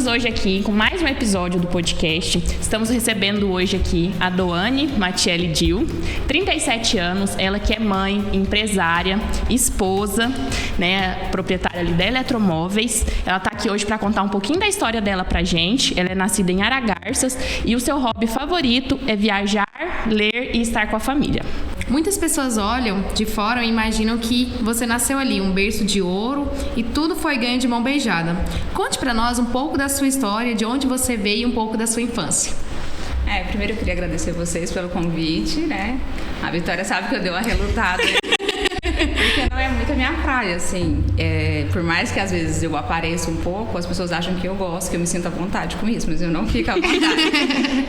Estamos hoje aqui com mais um episódio do podcast. Estamos recebendo hoje aqui a Doane Matielli Dil, 37 anos, ela que é mãe, empresária, esposa, né, proprietária ali da Eletromóveis. Ela está aqui hoje para contar um pouquinho da história dela pra gente. Ela é nascida em Aragarças e o seu hobby favorito é viajar, ler e estar com a família. Muitas pessoas olham de fora e imaginam que você nasceu ali, um berço de ouro, e tudo foi ganho de mão beijada. Conte pra nós um pouco da sua história, de onde você veio e um pouco da sua infância. Primeiro eu queria agradecer vocês pelo convite, né? A Vitória sabe que eu dei uma relutada, porque não é muito a minha praia, assim. Por mais que às vezes eu apareça um pouco, as pessoas acham que eu gosto, que eu me sinto à vontade com isso, mas eu não fico à vontade.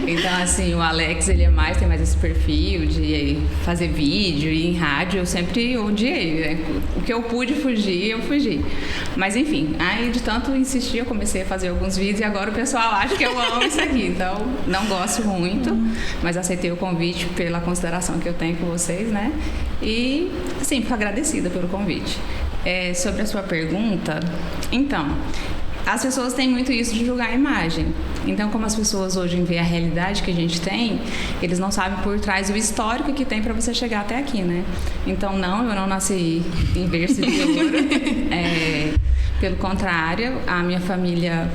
Então, assim, o Alex, ele tem mais esse perfil de fazer vídeo e em rádio, eu sempre odiei, né? O que eu pude fugir, eu fugi. Mas, enfim, aí de tanto insistir, eu comecei a fazer alguns vídeos e agora o pessoal acha que eu amo isso aqui. Então, não gosto muito, mas aceitei o convite pela consideração que eu tenho com vocês, né? E, assim, fico agradecida pelo convite. Sobre a sua pergunta, então, as pessoas têm muito isso de julgar a imagem. Então, como as pessoas hoje veem a realidade que a gente tem, eles não sabem por trás o histórico que tem para você chegar até aqui, né? Então, eu não nasci em berço de ouro. Pelo contrário, a minha família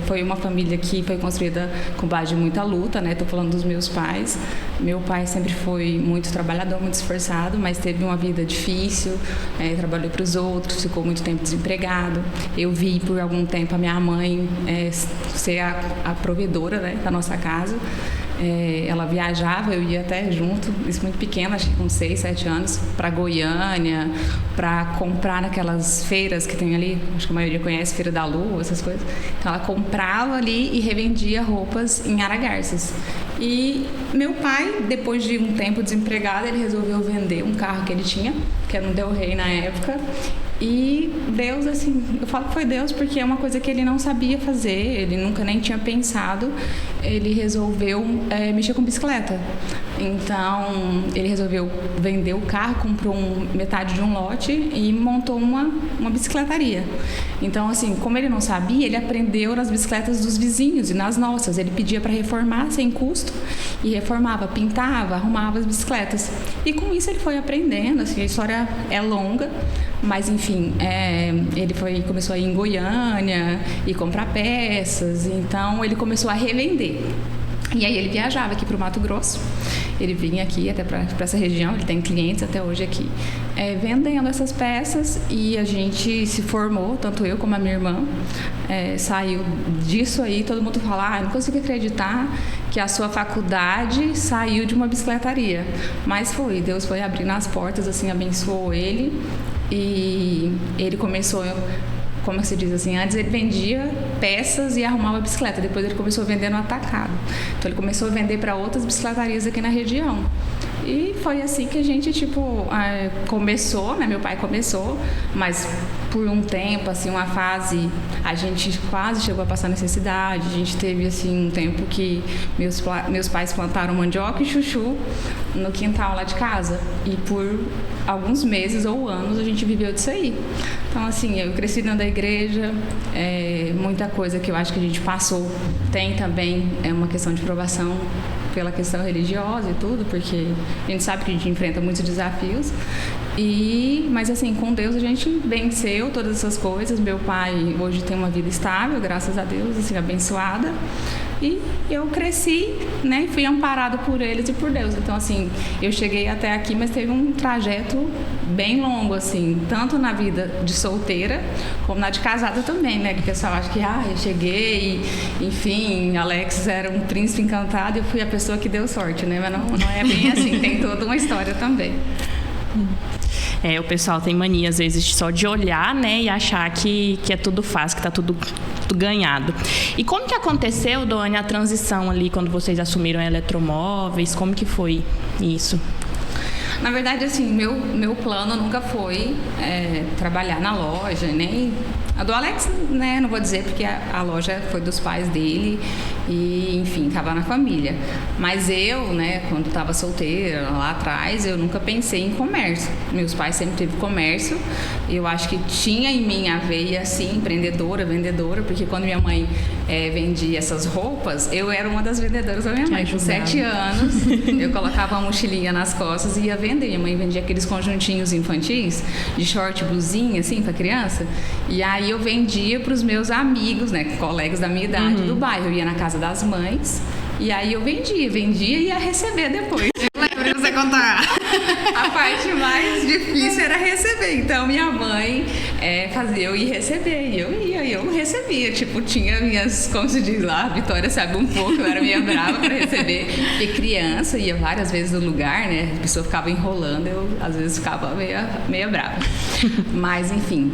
foi uma família que foi construída com base de muita luta, né? Estou falando dos meus pais. Meu pai sempre foi muito trabalhador, muito esforçado, mas teve uma vida difícil, trabalhou para os outros, ficou muito tempo desempregado. Eu vi por algum tempo a minha mãe ser a provedora, né, da nossa casa. Ela viajava, eu ia até junto, isso muito pequena, acho que com 6, 7 anos, para Goiânia, para comprar naquelas feiras que tem ali, acho que a maioria conhece, Feira da Lua, essas coisas. Então ela comprava ali e revendia roupas em Aragarças. E meu pai, depois de um tempo desempregado, ele resolveu vender um carro que ele tinha, que era um Del Rey na época. E Deus, assim, eu falo que foi Deus porque é uma coisa que ele não sabia fazer, ele nunca nem tinha pensado. Ele resolveu mexer com bicicleta. Então, ele resolveu vender o carro, comprou metade de um lote e montou uma bicicletaria. Então, assim, como ele não sabia, ele aprendeu nas bicicletas dos vizinhos e nas nossas. Ele pedia para reformar sem custo e reformava, pintava, arrumava as bicicletas. E com isso ele foi aprendendo, assim, a história é longa, mas enfim, ele começou a ir em Goiânia e comprar peças, então ele começou a revender. E aí ele viajava aqui para o Mato Grosso, ele vinha aqui até para essa região, ele tem clientes até hoje aqui, vendendo essas peças, e a gente se formou, tanto eu como a minha irmã, saiu disso aí, todo mundo fala, não consigo acreditar que a sua faculdade saiu de uma bicicletaria, mas Deus foi abrindo as portas, assim, abençoou ele, e ele começou, como se diz assim, antes ele vendia peças e arrumava bicicleta, depois ele começou a vender no atacado. Então ele começou a vender para outras bicicletarias aqui na região. E foi assim que a gente, começou, né? Meu pai começou, mas por um tempo, assim, uma fase, a gente quase chegou a passar necessidade. A gente teve, assim, um tempo que meus pais plantaram mandioca e chuchu no quintal lá de casa. E por alguns meses ou anos a gente viveu disso aí. Então, assim, eu cresci dentro da igreja, muita coisa que eu acho que a gente passou. Tem também uma questão de provação pela questão religiosa e tudo, porque a gente sabe que a gente enfrenta muitos desafios. Mas assim, com Deus a gente venceu todas essas coisas. Meu pai hoje tem uma vida estável, graças a Deus, assim, abençoada. E eu cresci, né, e fui amparada por eles e por Deus. Então, assim, eu cheguei até aqui, mas teve um trajeto bem longo, assim, tanto na vida de solteira, como na de casada também, né? Que o pessoal acha que, eu cheguei, enfim, Alex era um príncipe encantado e eu fui a pessoa que deu sorte, né? Mas não é bem assim, tem toda uma história também. O pessoal tem mania, às vezes, só de olhar, né, e achar que é tudo fácil, que tá tudo ganhado. E como que aconteceu, Doane, a transição ali, quando vocês assumiram a Eletromóveis? Como que foi isso? Na verdade, assim, meu plano nunca foi trabalhar na loja, nem A do Alex, né, não vou dizer porque a loja foi dos pais dele e, enfim, tava na família. Mas eu, né, quando tava solteira lá atrás, eu nunca pensei em comércio. Meus pais sempre teve comércio. Eu acho que tinha em mim a veia, assim, empreendedora, vendedora, porque quando minha mãe vendia essas roupas, eu era uma das vendedoras da minha mãe. Com 7 anos, eu colocava uma mochilinha nas costas e ia vender. Minha mãe vendia aqueles conjuntinhos infantis, de short, blusinha, assim, pra criança. E aí eu vendia pros meus amigos, né, colegas da minha idade do bairro. Eu ia na casa das mães e aí eu vendia e ia receber depois. Eu lembro de você contar. A parte mais difícil era receber. Então, minha mãe fazia eu ir receber. E eu recebia. Tipo, tinha minhas, como se diz lá, a Vitória sabe um pouco, eu era meio brava para receber. Porque criança ia várias vezes no lugar, né? A pessoa ficava enrolando, eu às vezes ficava meio brava. Mas, enfim.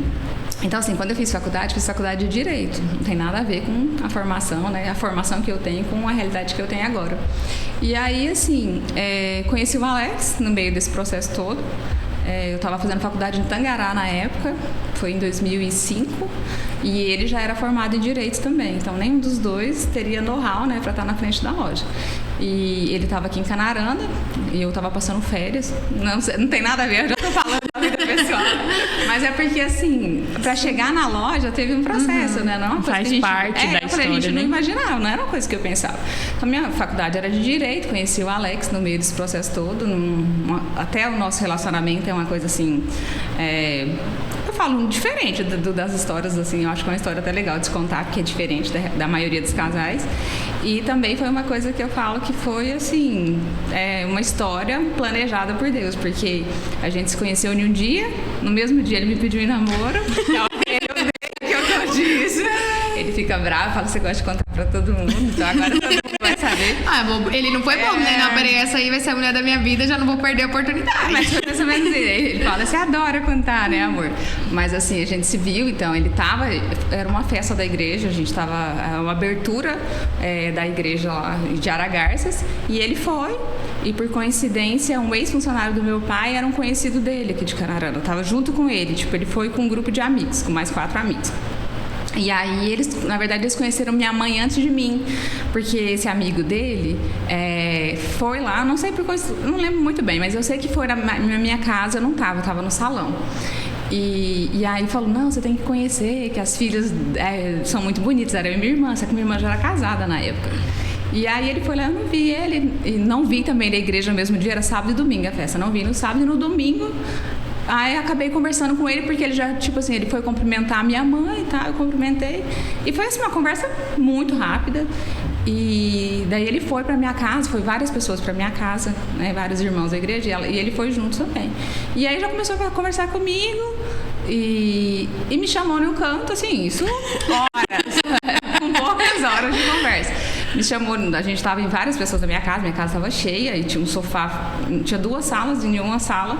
Então, assim, quando eu fiz faculdade de Direito. Não tem nada a ver com a formação, né? A formação que eu tenho com a realidade que eu tenho agora. E aí, assim, conheci o Alex no meio desse processo todo. Eu estava fazendo faculdade em Tangará na época, foi em 2005, e ele já era formado em Direito também. Então, nenhum dos dois teria know-how, né, para estar na frente da loja. E ele estava aqui em Canarana e eu estava passando férias. Não tem nada a ver, eu já estou falando da vida pessoal. Mas é porque, assim, para chegar na loja teve um processo, né? Não é uma coisa faz que a gente, parte da história, a gente não né? imaginava, não era uma coisa que eu pensava. Então, minha faculdade era de Direito, conheci o Alex no meio desse processo todo. Até o nosso relacionamento é uma coisa, assim... eu falo diferente das histórias, assim, eu acho que é uma história até legal de se contar, porque é diferente da maioria dos casais. E também foi uma coisa que eu falo que foi, assim, uma história planejada por Deus, porque a gente se conheceu em um dia, no mesmo dia ele me pediu em namoro, que eu disse. Ele fica bravo, fala que você gosta de contar pra todo mundo, então agora todo mundo vai saber. Ele não foi bom, né? Não, peraí, essa aí vai ser a mulher da minha vida, já não vou perder a oportunidade. Mas foi mais ou menos isso. Ele fala, você adora contar, né, amor? Mas assim, a gente se viu, então, era uma festa da igreja, a gente tava, uma abertura da igreja lá de Aragarças, e ele foi, e por coincidência, um ex-funcionário do meu pai era um conhecido dele aqui de Canarana, eu tava junto com ele, tipo, ele foi com um grupo de amigos, com mais 4 amigos. E aí, na verdade, eles conheceram minha mãe antes de mim, porque esse amigo dele foi lá, não sei por coincidência, não lembro muito bem, mas eu sei que foi na minha casa, eu tava no salão. E aí falou, não, você tem que conhecer, que as filhas são muito bonitas, era eu e minha irmã, só que minha irmã já era casada na época. E aí ele foi lá, eu não vi ele, e não vi também na igreja no mesmo dia, era sábado e domingo a festa, não vi no sábado e no domingo. Aí acabei conversando com ele, porque ele já, tipo assim, ele foi cumprimentar a minha mãe e tal, eu cumprimentei. E foi assim, uma conversa muito rápida. E daí ele foi pra minha casa, foi várias pessoas pra minha casa, né, vários irmãos da igreja, e ele foi junto também. E aí já começou a conversar comigo e me chamou no canto, assim, isso horas, com poucas horas de conversa. Me chamou, a gente estava em várias pessoas na minha casa estava cheia e tinha um sofá, tinha 2 salas, em uma sala.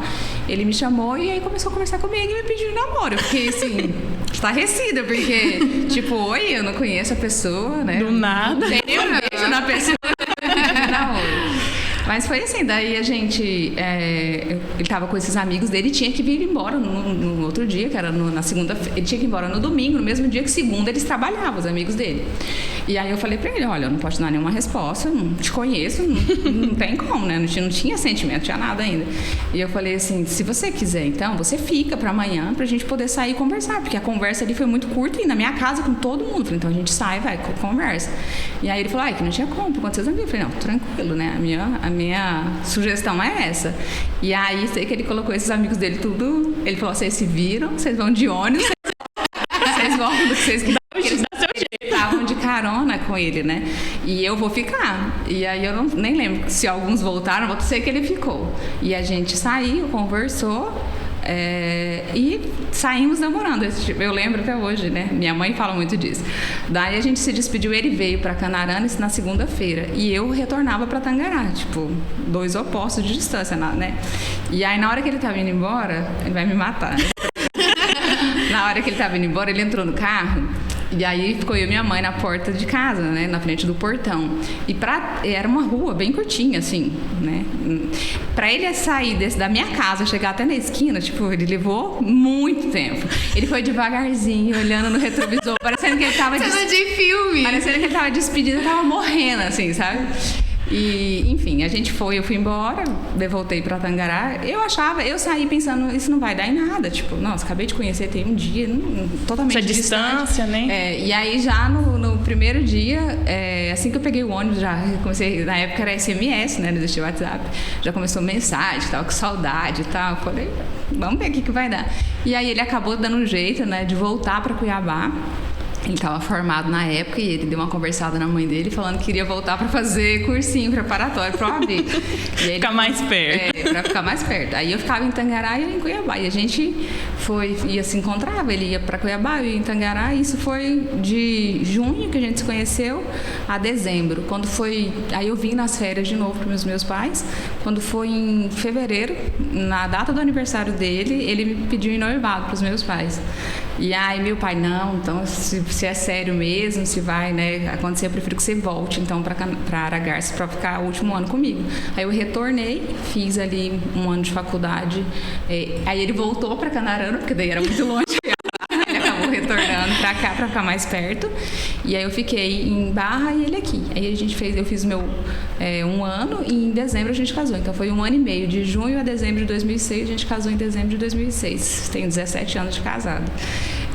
Ele me chamou e aí começou a conversar comigo e me pediu namoro. Eu fiquei assim, estarrecida, porque, tipo, oi, eu não conheço a pessoa, né? Do nada. Não tem nenhum beijo na pessoa. Namoro. Mas foi assim, daí a gente, ele tava com esses amigos dele e tinha que vir embora no outro dia, que era na segunda, ele tinha que ir embora no domingo, no mesmo dia que segunda eles trabalhavam, os amigos dele. E aí eu falei pra ele, olha, eu não posso dar nenhuma resposta, não te conheço, não tem como, né? Não tinha sentimento, não tinha nada ainda. E eu falei assim, se você quiser, então, você fica pra amanhã pra gente poder sair e conversar, porque a conversa ali foi muito curta e na minha casa com todo mundo. Eu falei, então a gente sai, vai, conversa. E aí ele falou, que não tinha como, quando seus amigos. Eu falei, não, tranquilo, né? A minha sugestão é essa. E aí, sei que ele colocou esses amigos dele tudo. Ele falou: vocês se viram, vocês vão de ônibus, vocês vão do que vocês estavam de carona com ele, né? E eu vou ficar. E aí eu nem lembro se alguns voltaram, vou dizer que ele ficou. E a gente saiu, conversou. E saímos namorando. Eu lembro até hoje, né? Minha mãe fala muito disso. Daí a gente se despediu, ele veio para Canarana na segunda-feira e eu retornava para Tangará, tipo, 2 opostos de distância, né? E aí na hora que ele tava indo embora, ele vai me matar. Na hora que ele tava indo embora, ele entrou no carro E aí ficou eu e minha mãe na porta de casa, né? Na frente do portão. E era uma rua bem curtinha, assim, né? Pra ele sair da minha casa, chegar até na esquina, tipo, ele levou muito tempo. Ele foi devagarzinho, olhando no retrovisor, parecendo que ele tava... Cena de filme! Parecendo que ele tava despedido, tava morrendo, assim, sabe? E, enfim, eu fui embora, eu voltei pra Tangará. Eu saí pensando, isso não vai dar em nada. Tipo, nossa, acabei de conhecer, tem um dia totalmente essa distância, né? E aí já no primeiro dia, assim que eu peguei o ônibus, já comecei, na época era SMS, né? Não existia WhatsApp. Já começou mensagem, tal, com saudade e tal. Eu falei, vamos ver o que vai dar. E aí ele acabou dando um jeito, né, de voltar pra Cuiabá. Ele estava formado na época e ele deu uma conversada na mãe dele falando que queria voltar para fazer cursinho preparatório para o OAB. Ficar mais perto. Para ficar mais perto. Aí eu ficava em Tangará e ele em Cuiabá. E a gente ia se encontrava, ele ia para Cuiabá, eu ia em Tangará. E isso foi de junho que a gente se conheceu a dezembro. Quando foi... Aí eu vim nas férias de novo para os meus pais. Quando foi em fevereiro, na data do aniversário dele, ele me pediu em noivado para os meus pais. E aí meu pai, não, então se é sério mesmo, se vai, né, acontecer, eu prefiro que você volte então para Aragarça para ficar o último ano comigo. Aí eu retornei, fiz ali um ano de faculdade, aí ele voltou para Canarana, porque daí era muito longe. Ele acabou retornando para cá para ficar mais perto. E aí eu fiquei em Barra e ele aqui. Aí eu fiz meu um ano e em dezembro a gente casou. Então foi 1 ano e meio, de junho a dezembro de 2006, a gente casou em dezembro de 2006. Tenho 17 anos de casado.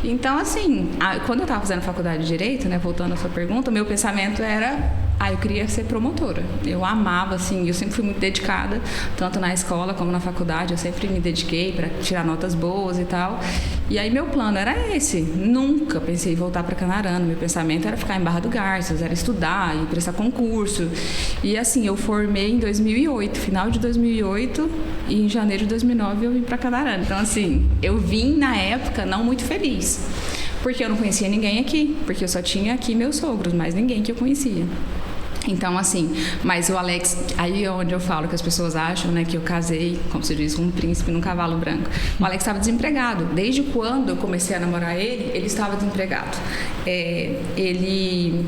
Então, assim, quando eu estava fazendo faculdade de Direito, né, voltando à sua pergunta, o meu pensamento era, eu queria ser promotora. Eu amava, assim, eu sempre fui muito dedicada, tanto na escola como na faculdade, eu sempre me dediquei para tirar notas boas e tal. E aí meu plano era esse. Nunca pensei em voltar para Canarana. Meu pensamento era ficar em Barra do Garças, era estudar e prestar concurso. E assim, eu formei em 2008, final de 2008, e em janeiro de 2009 eu vim para Canarana. Então, assim, eu vim na época não muito feliz, porque eu não conhecia ninguém aqui, porque eu só tinha aqui meus sogros, mas ninguém que eu conhecia. Então, assim, mas o Alex, aí é onde eu falo que as pessoas acham, né, que eu casei, como se diz, com um príncipe num cavalo branco. O Alex estava desempregado. Desde quando eu comecei a namorar ele estava desempregado. Ele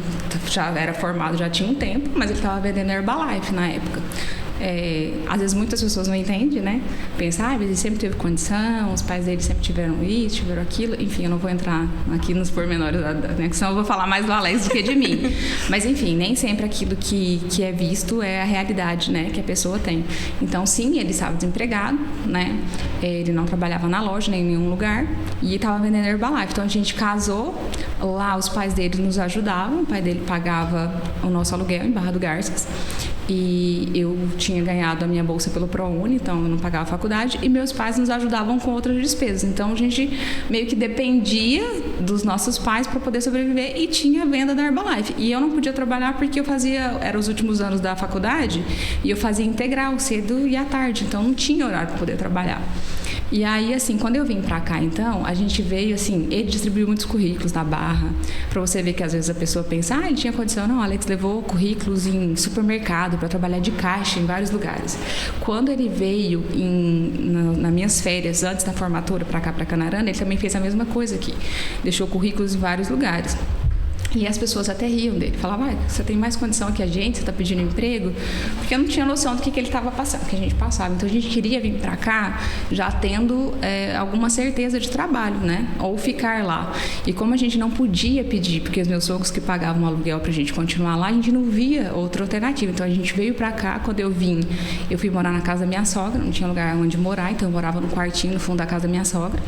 já era formado, já tinha um tempo, mas ele estava vendendo Herbalife na época. Às vezes muitas pessoas não entendem, né? Pensam, mas ele sempre teve condição, os pais dele sempre tiveram isso, tiveram aquilo. Enfim, eu não vou entrar aqui nos pormenores, né? Senão eu vou falar mais do Alex do que de mim. Mas enfim, nem sempre aquilo que é visto é a realidade, né? Que a pessoa tem. Então, sim, ele estava desempregado, né? Ele não trabalhava na loja, nem em nenhum lugar. E estava vendendo Herbalife. Então, a gente casou. Lá, os pais dele nos ajudavam. O pai dele pagava o nosso aluguel em Barra do Garças. E eu tinha ganhado a minha bolsa pelo ProUni, então eu não pagava a faculdade, e meus pais nos ajudavam com outras despesas. Então a gente meio que dependia dos nossos pais para poder sobreviver, e tinha a venda da Herbalife. E eu não podia trabalhar porque eram os últimos anos da faculdade, e eu fazia integral, cedo e à tarde, então não tinha horário para poder trabalhar. E aí, assim, quando eu vim pra cá, então, a gente veio, assim, ele distribuiu muitos currículos na Barra, pra você ver que às vezes a pessoa pensa, ele tinha condição. Não, Alex levou currículos em supermercado para trabalhar de caixa em vários lugares. Quando ele veio nas minhas férias, antes da formatura, pra cá, pra Canarana, ele também fez a mesma coisa aqui. Deixou currículos em vários lugares. E as pessoas até riam dele, falavam, você tem mais condição que a gente, você está pedindo emprego? Porque eu não tinha noção do que ele estava passando, que a gente passava. Então a gente queria vir para cá já tendo alguma certeza de trabalho, né? Ou ficar lá. E como a gente não podia pedir, porque os meus sogros que pagavam aluguel para a gente continuar lá, a gente não via outra alternativa. Então a gente veio para cá, quando eu fui morar na casa da minha sogra, não tinha lugar onde morar, então eu morava no quartinho no fundo da casa da minha sogra.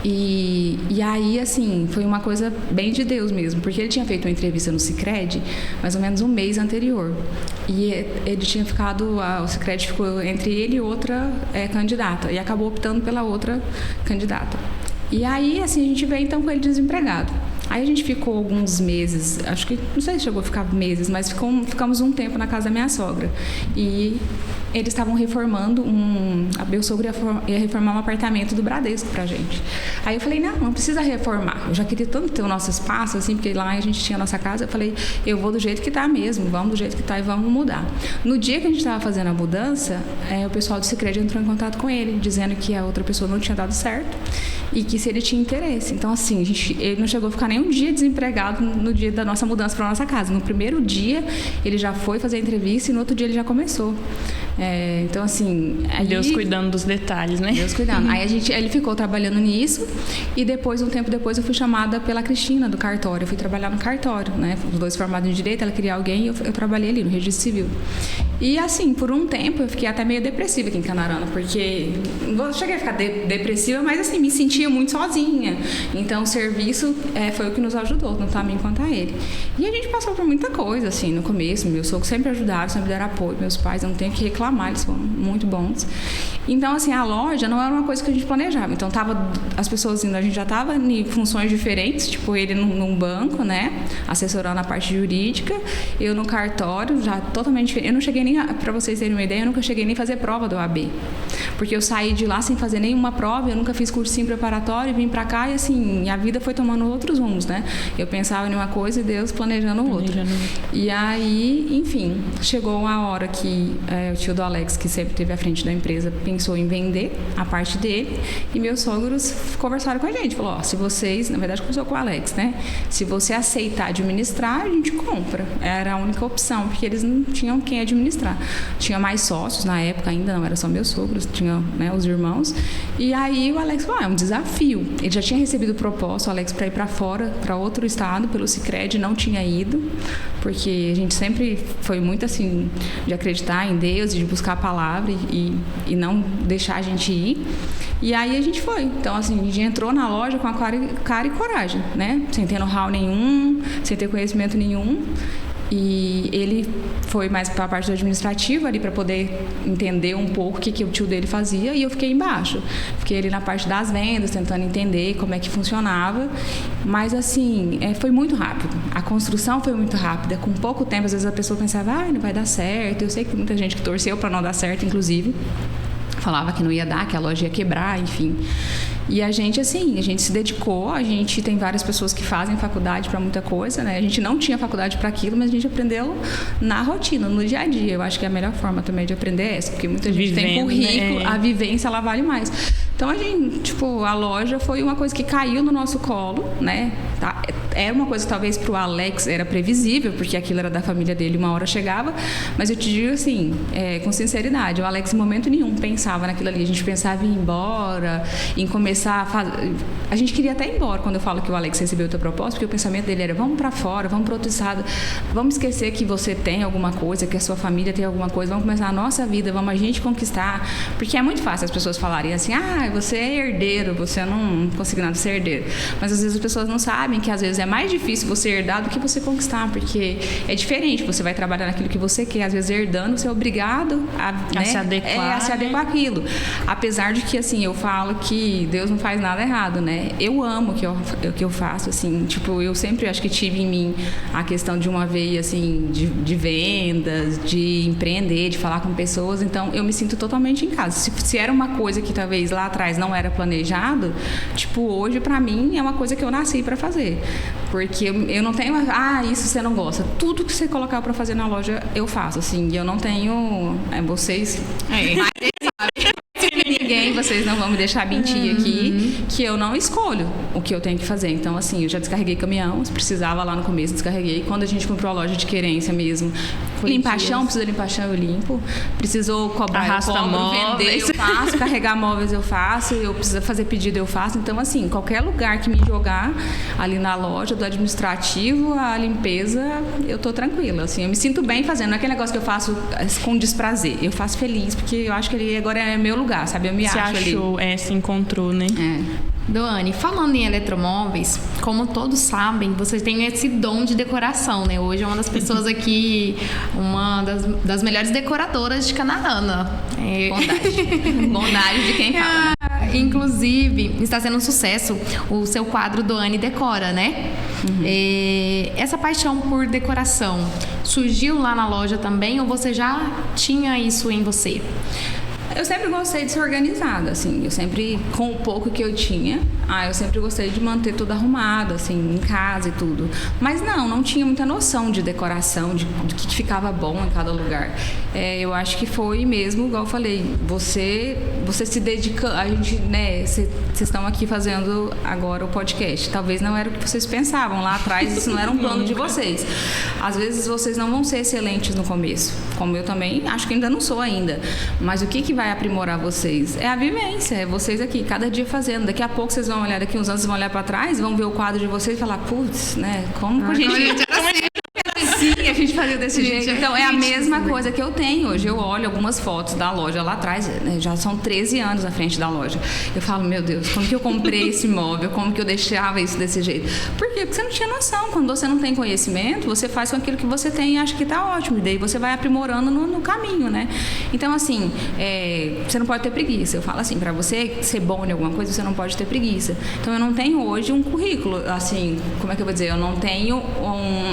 E aí, assim, foi uma coisa bem de Deus mesmo, porque ele tinha feito uma entrevista no Sicredi mais ou menos um mês anterior. E ele tinha ficado, o Sicredi ficou entre ele e outra candidata, e acabou optando pela outra candidata. E aí, assim, a gente veio então com ele desempregado. Aí a gente ficou alguns meses, acho que, não sei se chegou a ficar meses, mas ficamos um tempo na casa da minha sogra. E eles estavam reformando a meu sogro ia reformar um apartamento do Bradesco pra gente. Aí eu falei, não precisa reformar. Eu já queria tanto ter o nosso espaço, assim, porque lá a gente tinha a nossa casa. Eu falei, eu vou do jeito que tá mesmo, vamos do jeito que tá e vamos mudar. No dia que a gente estava fazendo a mudança, o pessoal do Sicredi entrou em contato com ele, dizendo que a outra pessoa não tinha dado certo e que se ele tinha interesse. Então, assim, ele não chegou a ficar nem um dia desempregado no dia da nossa mudança para nossa casa. No primeiro dia, ele já foi fazer a entrevista e no outro dia ele já começou. Então, assim... Aí, Deus cuidando dos detalhes, né? Deus cuidando. Aí ele ficou trabalhando nisso e depois, um tempo depois, eu fui chamada pela Cristina, do cartório. Eu fui trabalhar no cartório, né? Os dois formados em Direito, ela queria alguém e eu trabalhei ali no Registro Civil. E, assim, por um tempo, eu fiquei até meio depressiva aqui em Canarana, porque... Não cheguei a ficar depressiva, mas, assim, me sentia muito sozinha. Então, o serviço foi o que nos ajudou, tanto a mim quanto a ele. E a gente passou por muita coisa, assim, no começo. Meu sogro sempre ajudava, sempre deram apoio. Meus pais, não tenho que reclamar, eles foram muito bons. Então, assim, a loja não era uma coisa que a gente planejava. Então, as pessoas indo, a gente já estava em funções diferentes, tipo, ele num banco, né, assessorando a parte jurídica, eu no cartório, já totalmente diferente. Eu não cheguei nem, para vocês terem uma ideia, eu nunca cheguei nem a fazer prova do OAB. Porque eu saí de lá sem fazer nenhuma prova, eu nunca fiz cursinho preparatório, vim para cá e, assim, a vida foi tomando outros rumos, né? Eu pensava em uma coisa e Deus planejando outra. E aí, enfim, chegou a hora que o tio do Alex, que sempre esteve à frente da empresa, pensou em vender a parte dele e meus sogros conversaram com a gente, falou, se vocês, na verdade conversou com o Alex, né? Se você aceitar administrar, a gente compra. Era a única opção, porque eles não tinham quem administrar. Tinha mais sócios na época ainda, não era só meus sogros, tinha, né, os irmãos. E aí o Alex falou, é um desafio. Ele já tinha recebido proposta, o Alex, para ir para fora, para outro estado, pelo Sicredi, não tinha ido, porque a gente sempre foi muito assim, de acreditar em Deus, de buscar a palavra e não deixar a gente ir. E aí a gente foi. Então, assim, a gente entrou na loja com a cara e coragem, né? Sem ter know-how nenhum, sem ter conhecimento nenhum. E ele foi mais para a parte do administrativo ali para poder entender um pouco o que o tio dele fazia, e eu fiquei embaixo. Fiquei ali na parte das vendas, tentando entender como é que funcionava. Mas, assim, foi muito rápido. A construção foi muito rápida. Com pouco tempo, às vezes a pessoa pensava, não vai dar certo. Eu sei que muita gente que torceu para não dar certo, inclusive. Falava que não ia dar, que a loja ia quebrar, enfim. E a gente, assim, a gente se dedicou, a gente tem várias pessoas que fazem faculdade para muita coisa, né? A gente não tinha faculdade para aquilo, mas a gente aprendeu na rotina, no dia a dia. Eu acho que é a melhor forma também de aprender é essa, porque muita gente tem currículo, né? A vivência, ela vale mais. Então, a gente, tipo, a loja foi uma coisa que caiu no nosso colo, né? Era uma coisa que talvez pro Alex era previsível, porque aquilo era da família dele, uma hora chegava, mas eu te digo assim, com sinceridade, o Alex em momento nenhum pensava naquilo ali. A gente pensava em ir embora, em começar a fazer... A gente queria até ir embora quando eu falo que o Alex recebeu o teu propósito, porque o pensamento dele era, vamos para fora, vamos para outro estado, vamos esquecer que você tem alguma coisa, que a sua família tem alguma coisa, vamos começar a nossa vida, vamos a gente conquistar, porque é muito fácil as pessoas falarem assim, você é herdeiro, você não conseguiu nada ser herdeiro, mas às vezes as pessoas não sabem que às vezes é mais difícil você herdar do que você conquistar, porque é diferente, você vai trabalhar naquilo que você quer, às vezes herdando, você é obrigado a se adequar, a se adequar àquilo, apesar de que, assim, eu falo que Deus não faz nada errado, né? Eu amo o que eu faço, assim, tipo, eu sempre acho que tive em mim a questão de uma veia, assim, de vendas, de empreender, de falar com pessoas, então eu me sinto totalmente em casa. Se era uma coisa que talvez lá atrás não era planejado, tipo, hoje pra mim é uma coisa que eu nasci pra fazer, porque eu não tenho, isso você não gosta, tudo que você colocar pra fazer na loja eu faço, assim, e eu não tenho, vocês ninguém, vocês não vão me deixar mentir aqui, que eu não escolho o que eu tenho que fazer. Então, assim, eu já descarreguei caminhão, se precisava lá no começo, descarreguei. Quando a gente comprou a loja de querência mesmo, limpar chão, precisa limpar chão, eu limpo. Precisou cobrar, eu cobro, vender, eu faço, carregar móveis, eu faço, eu preciso fazer pedido, eu faço. Então, assim, qualquer lugar que me jogar ali na loja, do administrativo, a limpeza, eu tô tranquila, assim, eu me sinto bem fazendo. Não é aquele negócio que eu faço com desprazer, eu faço feliz, porque eu acho que ali agora é meu lugar, sabe? Eu me acho ali. Se encontrou, né? Doane, falando em eletromóveis, como todos sabem, vocês têm esse dom de decoração, né? Hoje é uma das pessoas aqui, uma das melhores decoradoras de Canarana. Bondade de quem fala. Inclusive, está sendo um sucesso o seu quadro Doane Decora, né? Essa paixão por decoração surgiu lá na loja também, ou você já tinha isso em você? Eu sempre gostei de ser organizada, assim. Eu sempre, com o pouco que eu tinha, eu sempre gostei de manter tudo arrumado, assim, em casa e tudo. Mas não tinha muita noção de decoração, do que ficava bom em cada lugar. Eu acho que foi mesmo, igual eu falei, você se dedica, a gente, né, vocês estão aqui fazendo agora o podcast. Talvez não era o que vocês pensavam lá atrás, isso não era um plano de vocês. Às vezes vocês não vão ser excelentes no começo, como eu também acho que ainda não sou ainda. Mas o que vai aprimorar vocês? É a vivência, é vocês aqui, cada dia fazendo. Daqui a pouco vocês vão olhar, daqui uns anos vocês vão olhar para trás, vão ver o quadro de vocês e falar, putz, né, como a gente a gente fazia desse jeito. Então é a mesma coisa que eu tenho hoje. Eu olho algumas fotos da loja lá atrás, né, já são 13 anos à frente da loja. Eu falo, meu Deus, como que eu comprei esse móvel? Como que eu deixava isso desse jeito? Por quê? Porque você não tinha noção. Quando você não tem conhecimento, você faz com aquilo que você tem e acha que tá ótimo. E daí você vai aprimorando no caminho, né? Então, assim, você não pode ter preguiça. Eu falo assim, pra você ser bom em alguma coisa, você não pode ter preguiça. Então, eu não tenho hoje um currículo, assim, como é que eu vou dizer? Eu não tenho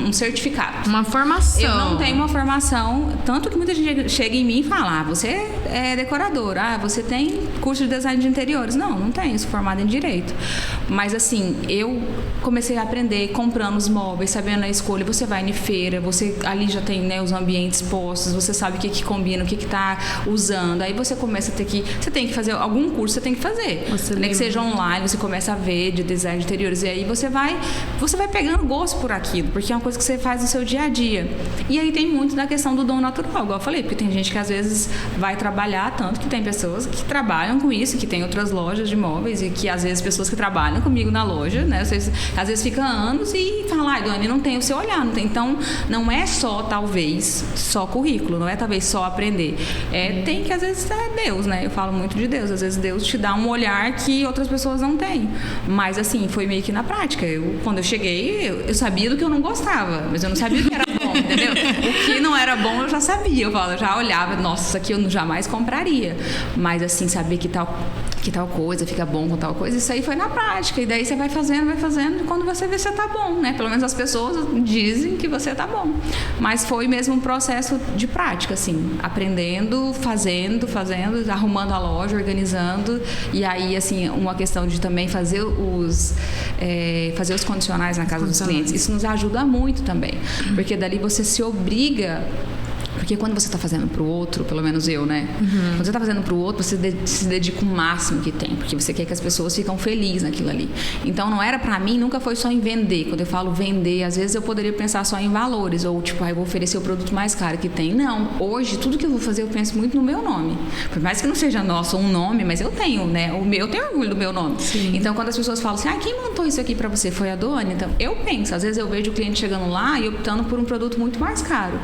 um certificado. Uma formação. Eu não tenho uma formação, tanto que muita gente chega em mim e fala, você é decoradora, você tem curso de design de interiores. Não tenho, sou formada em direito. Mas assim, eu comecei a aprender comprando os móveis, sabendo a escolha. Você vai em feira, você ali já tem, né, os ambientes postos, você sabe o que combina, o que tá usando. Aí você começa a ter que, você tem que fazer algum curso, você tem que fazer. Nem que seja online, você começa a ver de design de interiores. E aí você vai pegando gosto por aquilo, porque é uma coisa que você faz no seu dia a dia. E aí tem muito da questão do dom natural, igual eu falei, porque tem gente que às vezes vai trabalhar, tanto que tem pessoas que trabalham com isso, que tem outras lojas de móveis e que às vezes pessoas que trabalham comigo na loja, né, vocês, às vezes fica anos e fala, Dani, não tem o seu olhar, não tem. Então não é só, talvez, só currículo, não é talvez só aprender. Tem que às vezes é Deus, né, eu falo muito de Deus, às vezes Deus te dá um olhar que outras pessoas não têm. Mas assim, foi meio que na prática. Quando eu cheguei, eu sabia do que eu não gostava, mas eu não sabia o que era bom, entendeu? O que não era bom eu já sabia, eu já olhava, nossa, isso aqui eu jamais compraria. Mas assim, saber que tal coisa fica bom com tal coisa, isso aí foi na prática. E daí você vai fazendo, e quando você vê, você tá bom, né? Pelo menos as pessoas dizem que você tá bom. Mas foi mesmo um processo de prática, assim, aprendendo, fazendo, arrumando a loja, organizando. E aí, assim, uma questão de também fazer os condicionais na casa dos clientes. Isso nos ajuda muito também. Porque dali você se obriga. Porque quando você está fazendo para o outro, pelo menos eu, né? Quando você está fazendo para o outro, você se dedica o máximo que tem, porque você quer que as pessoas fiquem felizes naquilo ali. Então, não era para mim, nunca foi só em vender. Quando eu falo vender, às vezes eu poderia pensar só em valores, ou tipo, eu vou oferecer o produto mais caro que tem. Não, hoje, tudo que eu vou fazer, eu penso muito no meu nome. Por mais que não seja nosso um nome, mas eu tenho, né? Eu tenho orgulho do meu nome. Sim. Então, quando as pessoas falam assim, quem montou isso aqui para você? Foi a Dani? Então, eu penso, às vezes eu vejo o cliente chegando lá e optando por um produto muito mais caro.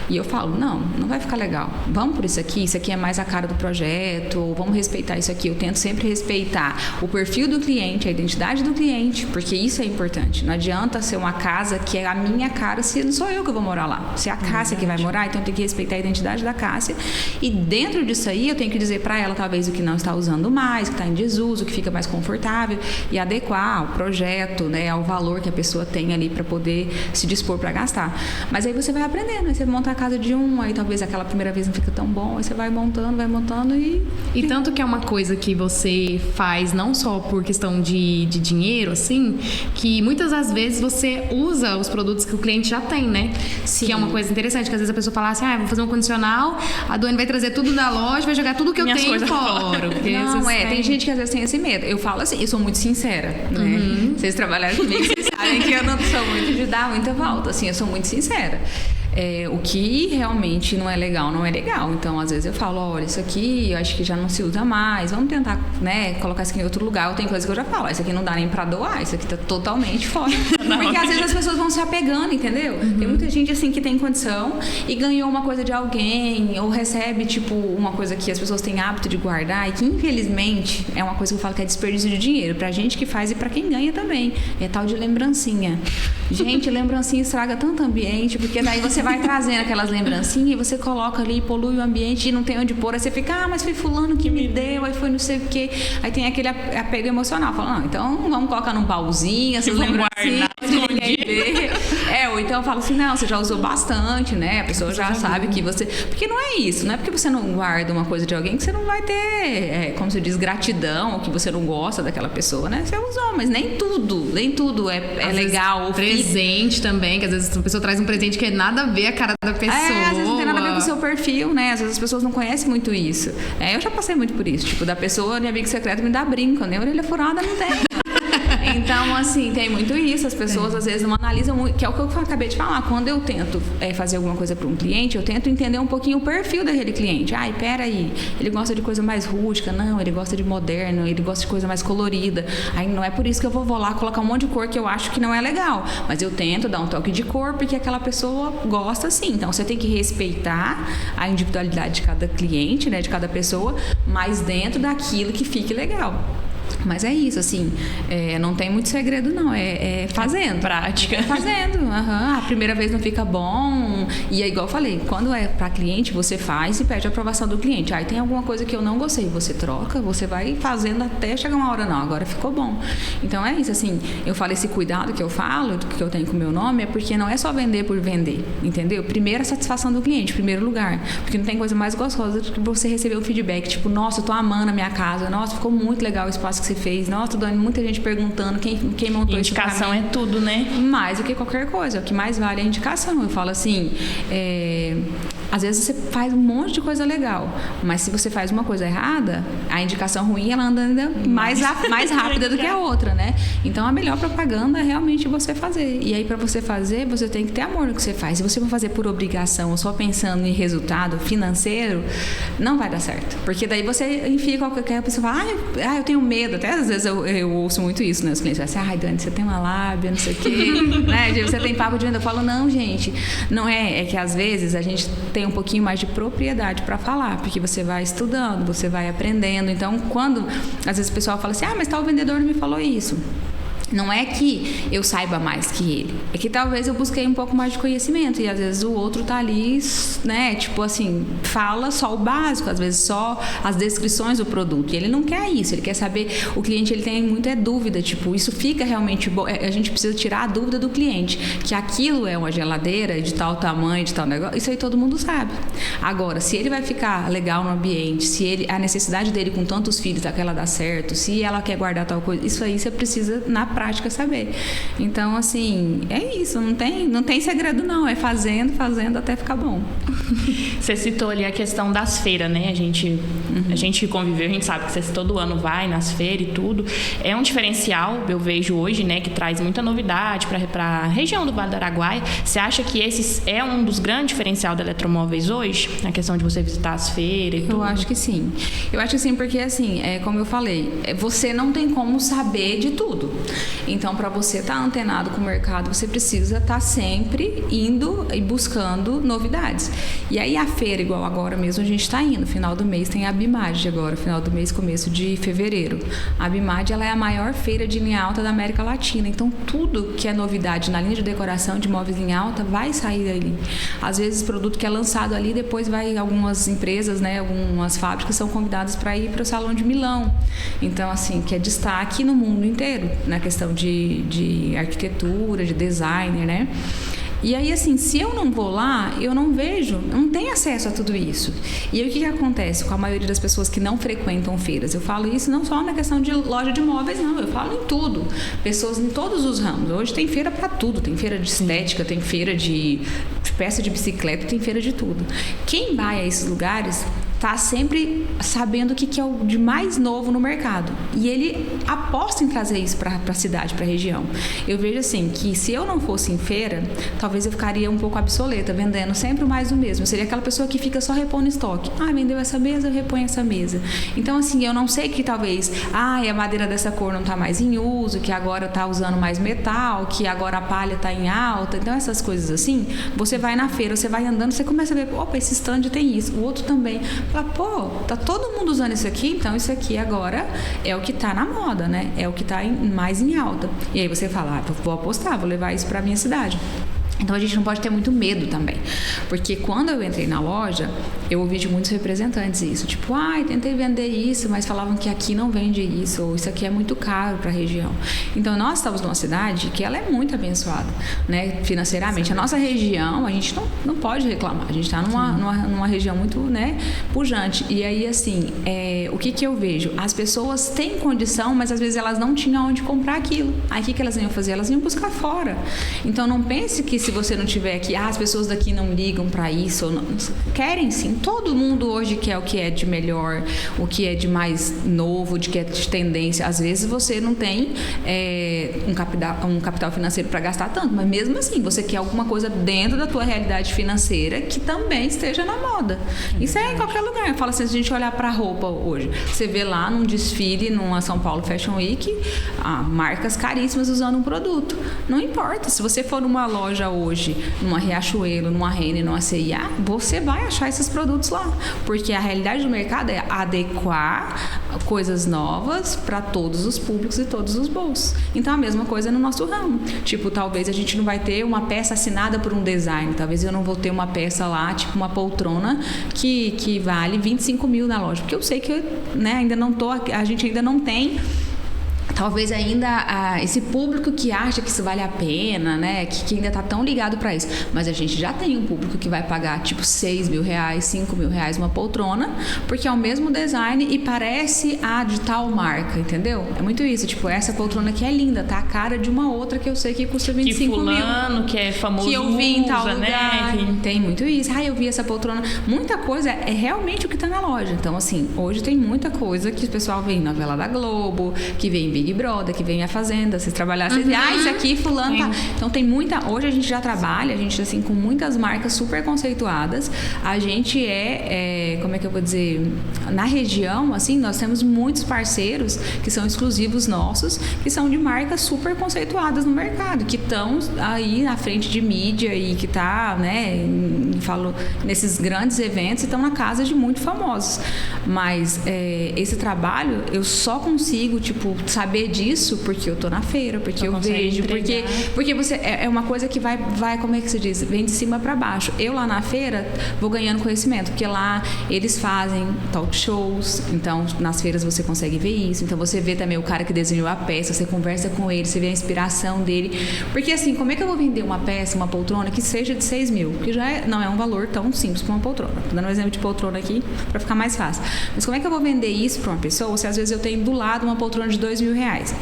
E eu falo, não vai ficar legal. Vamos por isso aqui é mais a cara do projeto, ou vamos respeitar isso aqui. Eu tento sempre respeitar o perfil do cliente, a identidade do cliente, porque isso é importante. Não adianta ser uma casa que é a minha cara se não sou eu que vou morar lá. Se é a Cássia que vai morar, então eu tenho que respeitar a identidade da Cássia. E dentro disso aí, eu tenho que dizer para ela, talvez, o que não está usando mais, que está em desuso, que fica mais confortável, e adequar ao projeto, né, ao valor que a pessoa tem ali para poder se dispor para gastar. Mas aí você vai aprendendo, aí você monta a casa de aí talvez aquela primeira vez não fica tão bom, aí você vai montando e... E tanto que é uma coisa que você faz não só por questão de dinheiro, assim, que muitas das vezes você usa os produtos que o cliente já tem, né? Sim. Que é uma coisa interessante, que às vezes a pessoa fala assim, vou fazer um condicional, a Dani vai trazer tudo da loja, vai jogar tudo que eu tenho fora. Não, tem gente que às vezes tem esse medo. Eu falo assim, eu sou muito sincera, né? Vocês trabalharam comigo, vocês sabem que eu não sou muito de dar muita volta, assim, eu sou muito sincera. O que realmente não é legal. Então, às vezes eu falo, olha, isso aqui eu acho que já não se usa mais, vamos tentar, né, colocar isso aqui em outro lugar. Ou tem coisa que eu já falo, isso aqui não dá nem pra doar, isso aqui tá totalmente fora. Porque às vezes as pessoas vão se apegando, entendeu? Tem muita gente assim que tem condição e ganhou uma coisa de alguém, ou recebe, tipo, uma coisa que as pessoas têm hábito de guardar e que, infelizmente, é uma coisa que eu falo que é desperdício de dinheiro, pra gente que faz e pra quem ganha também. É tal de lembrancinha. Gente, lembrancinha estraga tanto ambiente, porque daí você vai trazendo aquelas lembrancinhas e você coloca ali, polui o ambiente e não tem onde pôr. Aí você fica, mas foi fulano que me deu, aí foi não sei o quê. Aí tem aquele apego emocional. Fala, não, então vamos colocar num baúzinho essas lembrancinhas. Ou então eu falo assim, não, você já usou bastante, né? A pessoa já sabe que você... Porque não é isso, não é porque você não guarda uma coisa de alguém que você não vai ter, como se diz, gratidão, ou que você não gosta daquela pessoa, né? Você usou, mas nem tudo é legal. Presente também, que às vezes a pessoa traz um presente que é nada a ver a cara da pessoa. Às vezes não tem nada a ver com o seu perfil, né? Às vezes as pessoas não conhecem muito isso. Eu já passei muito por isso, tipo, da pessoa de amigo secreto me dá brinco, nem orelha furada não tem. Então, assim, tem muito isso. As pessoas, às vezes, não analisam muito, que é o que eu acabei de falar. Quando eu tento fazer alguma coisa para um cliente, eu tento entender um pouquinho o perfil daquele cliente. Ai, peraí, ele gosta de coisa mais rústica? Não, ele gosta de moderno, ele gosta de coisa mais colorida. Aí não é por isso que eu vou lá colocar um monte de cor que eu acho que não é legal. Mas eu tento dar um toque de cor porque aquela pessoa gosta sim. Então, você tem que respeitar a individualidade de cada cliente, né, de cada pessoa, mas dentro daquilo que fique legal. Mas é isso, assim, não tem muito segredo não, é fazendo. Prática. Fazendo, a primeira vez não fica bom, e é igual eu falei, quando é para cliente, você faz e pede a aprovação do cliente. Aí tem alguma coisa que eu não gostei, você troca, você vai fazendo até chegar uma hora, não, agora ficou bom. Então é isso, assim, eu falo esse cuidado que eu falo, que eu tenho com o meu nome, é porque não é só vender por vender, entendeu? Primeiro a satisfação do cliente, primeiro lugar, porque não tem coisa mais gostosa do que você receber um feedback, tipo, nossa, eu tô amando a minha casa, nossa, ficou muito legal o espaço que você fez. Nossa, Dani, muita gente perguntando quem montou isso. Indicação é tudo, né? Mais do que qualquer coisa. O que mais vale é a indicação. Eu falo assim, às vezes você faz um monte de coisa legal, mas se você faz uma coisa errada, a indicação ruim, ela anda ainda mais rápida do que a outra, né? Então, a melhor propaganda é realmente você fazer. E aí, para você fazer, você tem que ter amor no que você faz. Se você for fazer por obrigação ou só pensando em resultado financeiro, não vai dar certo. Porque daí você enfia qualquer pessoa e fala, eu tenho medo. Até às vezes eu ouço muito isso, né? Os clientes falam assim, Dani, você tem uma lábia, não sei o quê, né? Você tem papo de venda. Eu falo, não, gente, não é que às vezes a gente tem um pouquinho mais de propriedade para falar, porque você vai estudando, você vai aprendendo. Então, quando às vezes o pessoal fala assim, mas tal vendedor não me falou isso. Não é que eu saiba mais que ele, é que talvez eu busquei um pouco mais de conhecimento e às vezes o outro tá ali, né, tipo assim, fala só o básico, às vezes só as descrições do produto, e ele não quer isso, ele quer saber, o cliente ele tem muita dúvida, tipo, isso fica realmente bom, a gente precisa tirar a dúvida do cliente, que aquilo é uma geladeira de tal tamanho, de tal negócio, isso aí todo mundo sabe. Agora, se ele vai ficar legal no ambiente, se a necessidade dele com tantos filhos, aquela dá certo, se ela quer guardar tal coisa, isso aí você precisa, na prática, saber. Então, assim, é isso, não tem segredo não, é fazendo até ficar bom. Você citou ali a questão das feiras, né? A gente que conviveu, a gente sabe que você todo ano vai nas feiras e tudo. É um diferencial, eu vejo hoje, né, que traz muita novidade para a região do Vale do Araguaia. Você acha que esse é um dos grandes diferenciais da Eletromóveis hoje? A questão de você visitar as feiras e tudo? Eu acho que sim. Eu acho que sim, porque assim, como eu falei, você não tem como saber de tudo. Então, para você estar antenado com o mercado, você precisa estar sempre indo e buscando novidades. E aí, a feira, igual agora mesmo, a gente está indo. Final do mês tem a Bimad agora, final do mês, começo de fevereiro. A Bimad, ela é a maior feira de linha alta da América Latina. Então, tudo que é novidade na linha de decoração de móveis linha alta vai sair dali. Às vezes, produto que é lançado ali, depois vai algumas empresas, né, algumas fábricas são convidadas para ir para o Salão de Milão. Então, assim, que é destaque no mundo inteiro, na questão de arquitetura, de designer, né? E aí, assim, se eu não vou lá, eu não vejo, não tenho acesso a tudo isso. E aí, o que acontece com a maioria das pessoas que não frequentam feiras? Eu falo isso não só na questão de loja de móveis, não. Eu falo em tudo. Pessoas em todos os ramos. Hoje tem feira para tudo. Tem feira de estética, tem feira de peça de bicicleta, tem feira de tudo. Quem vai a esses lugares tá sempre sabendo o que é o de mais novo no mercado. E ele aposta em trazer isso para a cidade, para a região. Eu vejo assim, que se eu não fosse em feira, talvez eu ficaria um pouco obsoleta, vendendo sempre o mais do mesmo. Eu seria aquela pessoa que fica só repondo estoque. Vendeu essa mesa, eu reponho essa mesa. Então, assim, eu não sei que talvez, a madeira dessa cor não tá mais em uso, que agora tá usando mais metal, que agora a palha tá em alta. Então, essas coisas assim, você vai na feira, você vai andando, você começa a ver, opa, esse stand tem isso, o outro também. Fala, tá todo mundo usando isso aqui, então isso aqui agora é o que tá na moda, né? É o que tá mais em alta. E aí você fala, vou apostar, vou levar isso pra minha cidade. Então a gente não pode ter muito medo também, porque quando eu entrei na loja, eu ouvi de muitos representantes isso, tipo, tentei vender isso, mas falavam que aqui não vende isso, ou isso aqui é muito caro para a região. Então, nós estamos numa cidade que ela é muito abençoada, né, financeiramente. A nossa região, a gente não pode reclamar, a gente está numa região muito, né, pujante. E aí, assim, o que eu vejo? As pessoas têm condição, mas às vezes elas não tinham onde comprar aquilo. Aí, o que elas iam fazer? Elas iam buscar fora. Então, não pense que se você não tiver aqui, as pessoas daqui não ligam para isso, ou não. Querem sim. Todo mundo hoje quer o que é de melhor, o que é de mais novo, de que é de tendência. Às vezes você não tem um capital financeiro para gastar tanto, mas mesmo assim você quer alguma coisa dentro da tua realidade financeira que também esteja na moda. Isso é em qualquer lugar. Eu falo assim, se a gente olhar para roupa hoje, você vê lá num desfile, numa São Paulo Fashion Week, marcas caríssimas usando um produto. Não importa. Se você for numa loja hoje, numa Riachuelo, numa Renner, numa C&A, você vai achar esses produtos lá, porque a realidade do mercado é adequar coisas novas para todos os públicos e todos os bolsos. Então, a mesma coisa no nosso ramo. Tipo, talvez a gente não vai ter uma peça assinada por um design, talvez eu não vou ter uma peça lá, tipo uma poltrona que vale 25 mil na loja, porque eu sei que, né, a gente ainda não tem talvez ainda esse público que acha que isso vale a pena, né? Que ainda tá tão ligado para isso. Mas a gente já tem um público que vai pagar tipo 6 mil reais, 5 mil reais uma poltrona, porque é o mesmo design e parece a de tal marca, entendeu? É muito isso, tipo, essa poltrona aqui é linda, tá a cara de uma outra que eu sei que custa 25 mil. Que fulano, que é famoso, que eu vi em tal lugar, né? Tem muito isso. Eu vi essa poltrona. Muita coisa é realmente o que tá na loja. Então, assim, hoje tem muita coisa que o pessoal vê em novela da Globo, que vê em Big Brother, que vem a Fazenda, vocês trabalhar, vocês isso aqui, fulano tá. Então tem muita, hoje a gente já trabalha, a gente assim, com muitas marcas super conceituadas, a gente como é que eu vou dizer, na região, assim, nós temos muitos parceiros que são exclusivos nossos, que são de marcas super conceituadas no mercado, que estão aí na frente de mídia e que tá, né, falo, nesses grandes eventos e estão na casa de muito famosos. Mas esse trabalho, eu só consigo, tipo, saber disso porque eu tô na feira, porque eu vejo, porque você é uma coisa que vai, como é que se diz? Vem de cima para baixo. Eu lá na feira vou ganhando conhecimento, porque lá eles fazem talk shows, então nas feiras você consegue ver isso, então você vê também o cara que desenhou a peça, você conversa com ele, você vê a inspiração dele, porque assim, como é que eu vou vender uma peça, uma poltrona que seja de 6 mil? Que já não é um valor tão simples para uma poltrona. Tô dando um exemplo de poltrona aqui para ficar mais fácil. Mas como é que eu vou vender isso para uma pessoa se às vezes eu tenho do lado uma poltrona de 2 mil reais?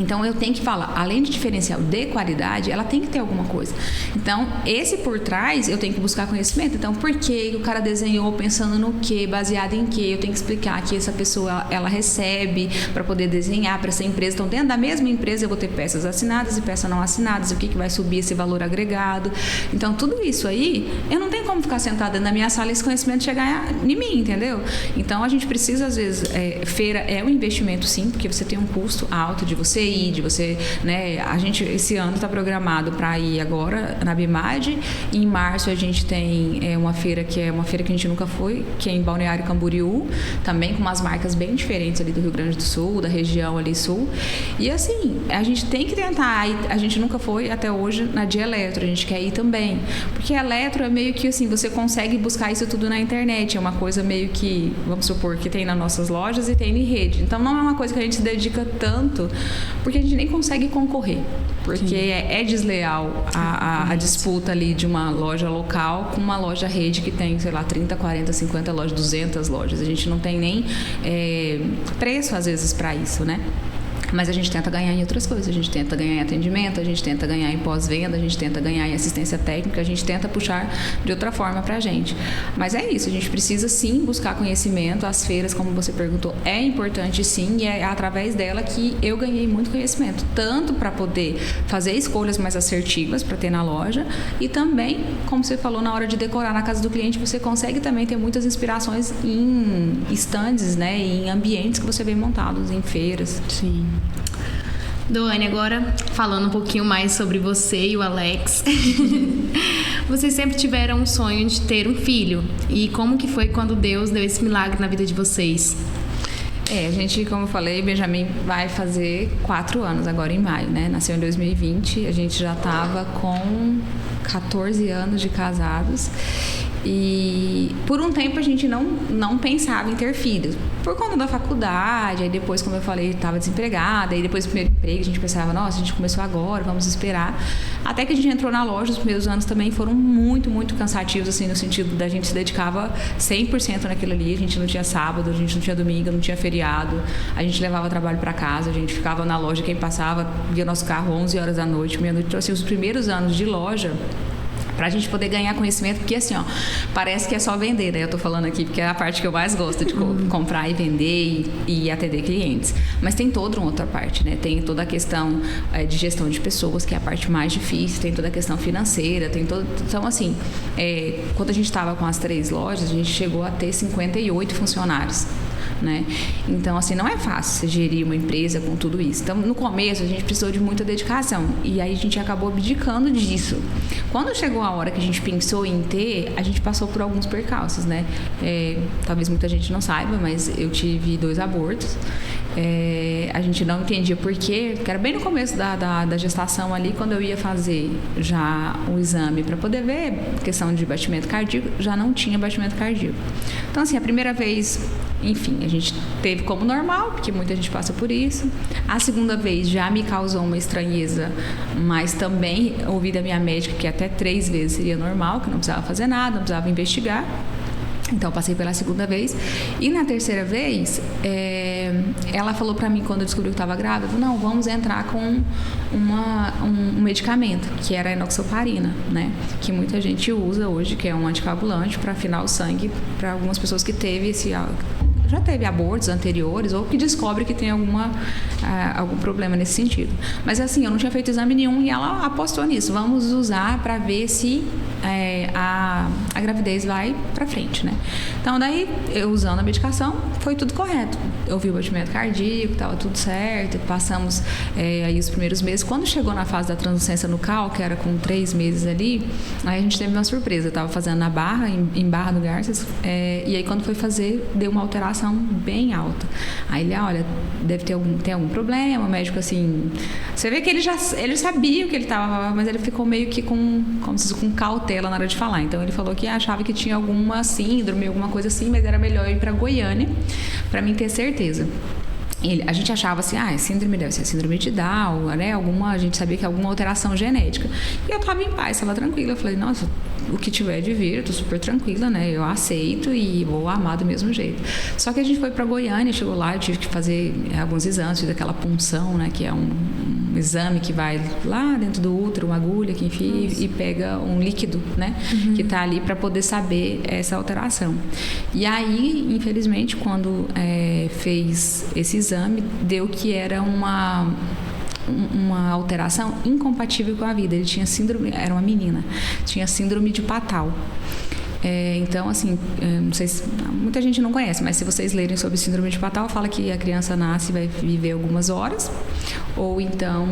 Então, eu tenho que falar, além de diferencial de qualidade, ela tem que ter alguma coisa. Então, esse por trás, eu tenho que buscar conhecimento. Então, por que o cara desenhou pensando no quê, baseado em quê? Eu tenho que explicar que essa pessoa, ela recebe para poder desenhar para essa empresa. Então, dentro da mesma empresa, eu vou ter peças assinadas e peças não assinadas, o que vai subir esse valor agregado. Então, tudo isso aí, eu não tenho como ficar sentada na minha sala e esse conhecimento chegar em mim, entendeu? Então, a gente precisa, às vezes, feira é um investimento, sim, porque você tem um custo alto de você ir, né? A gente esse ano está programado para ir agora na BIMAD. Em março a gente tem uma feira que é uma feira que a gente nunca foi, que é em Balneário Camboriú, também com umas marcas bem diferentes ali do Rio Grande do Sul, da região ali sul. E assim, a gente tem que tentar. A gente nunca foi até hoje na de eletro, a gente quer ir também, porque eletro é meio que assim, você consegue buscar isso tudo na internet, é uma coisa meio que, vamos supor, que tem nas nossas lojas e tem em rede. Então não é uma coisa que a gente se dedica tanto, porque a gente nem consegue concorrer, porque é desleal a disputa ali de uma loja local com uma loja rede que tem, sei lá, 30, 40, 50 lojas, 200 lojas. A gente não tem nem preço, às vezes, para isso, né? Mas a gente tenta ganhar em outras coisas, a gente tenta ganhar em atendimento, a gente tenta ganhar em pós-venda, a gente tenta ganhar em assistência técnica, a gente tenta puxar de outra forma pra gente. Mas é isso, a gente precisa sim buscar conhecimento, as feiras, como você perguntou, é importante sim, e é através dela que eu ganhei muito conhecimento, tanto para poder fazer escolhas mais assertivas para ter na loja, e também, como você falou, na hora de decorar na casa do cliente, você consegue também ter muitas inspirações em estandes, né, em ambientes que você vê montados em feiras. Sim. Doane, agora falando um pouquinho mais sobre você e o Alex. Vocês sempre tiveram um sonho de ter um filho. E como que foi quando Deus deu esse milagre na vida de vocês? A gente, como eu falei, Benjamin vai fazer 4 anos agora em maio, né? Nasceu em 2020, a gente já estava com 14 anos de casados. E por um tempo a gente não pensava em ter filhos. Por conta da faculdade, aí depois, como eu falei, estava desempregada, aí depois do primeiro emprego a gente pensava, nossa, a gente começou agora, vamos esperar. Até que a gente entrou na loja, os primeiros anos também foram muito, muito cansativos, assim, no sentido da gente se dedicava 100% naquilo ali, a gente não tinha sábado, a gente não tinha domingo, não tinha feriado, a gente levava trabalho para casa, a gente ficava na loja, quem passava via nosso carro 11 horas da noite, meia-noite. Então, assim, os primeiros anos de loja, pra gente poder ganhar conhecimento, porque assim, ó, parece que é só vender, né? Eu tô falando aqui porque é a parte que eu mais gosto de comprar e vender e atender clientes. Mas tem toda uma outra parte, né? Tem toda a questão de gestão de pessoas, que é a parte mais difícil, tem toda a questão financeira, tem todo... Então, assim, quando a gente tava com as 3 lojas, a gente chegou a ter 58 funcionários. Né? Então, assim, não é fácil você gerir uma empresa com tudo isso. Então, no começo, a gente precisou de muita dedicação. E aí, a gente acabou abdicando disso. Quando chegou a hora que a gente pensou em ter, a gente passou por alguns percalços, né? Talvez muita gente não saiba, mas eu tive 2 abortos. A gente não entendia por quê, porque era bem no começo da gestação ali, quando eu ia fazer já o exame para poder ver questão de batimento cardíaco, já não tinha batimento cardíaco. Então, assim, a primeira vez, enfim, a gente teve como normal, porque muita gente passa por isso. A segunda vez já me causou uma estranheza, mas também ouvi da minha médica que até 3 vezes seria normal, que não precisava fazer nada, não precisava investigar. Então, passei pela segunda vez. E na terceira vez, ela falou pra mim, quando eu descobri que estava grávida, não, vamos entrar com um medicamento, que era a enoxaparina, né? Que muita gente usa hoje, que é um anticoagulante para afinar o sangue para algumas pessoas que já teve abortos anteriores ou que descobre que tem algum problema nesse sentido. Mas assim, eu não tinha feito exame nenhum e ela apostou nisso. Vamos usar para ver se a gravidez vai para frente, né? Então, daí, eu usando a medicação, foi tudo correto. Eu vi o batimento cardíaco, estava tudo certo, passamos aí os primeiros meses. Quando chegou na fase da translucência nucal, que era com 3 meses ali, aí a gente teve uma surpresa. Eu estava fazendo na Barra, em Barra do Garças, e aí quando foi fazer, deu uma alteração bem alta. Aí ele, olha, deve ter algum problema, o médico assim, você vê que ele sabia o que ele estava, mas ele ficou meio que com cautela na hora de falar. Então ele falou que achava que tinha alguma síndrome, alguma coisa assim, mas era melhor ir para Goiânia para mim ter certeza. A gente achava assim, síndrome deve ser síndrome de Down, né? A gente sabia que alguma alteração genética. E eu tava em paz, estava tranquila. Eu falei, nossa, o que tiver de vir, eu tô super tranquila, né? Eu aceito e vou amar do mesmo jeito. Só que a gente foi para Goiânia, chegou lá, eu tive que fazer alguns exames, fiz aquela punção, né? Que é um exame que vai lá dentro do útero, uma agulha que enfia e pega um líquido, né? Que tá ali para poder saber essa alteração. E aí, infelizmente, quando fez esse exame, deu que era uma alteração incompatível com a vida. Ele tinha síndrome, era uma menina, tinha síndrome de Patau. Então, assim, não sei se muita gente não conhece, mas se vocês lerem sobre síndrome de Patau, fala que a criança nasce e vai viver algumas horas, ou então,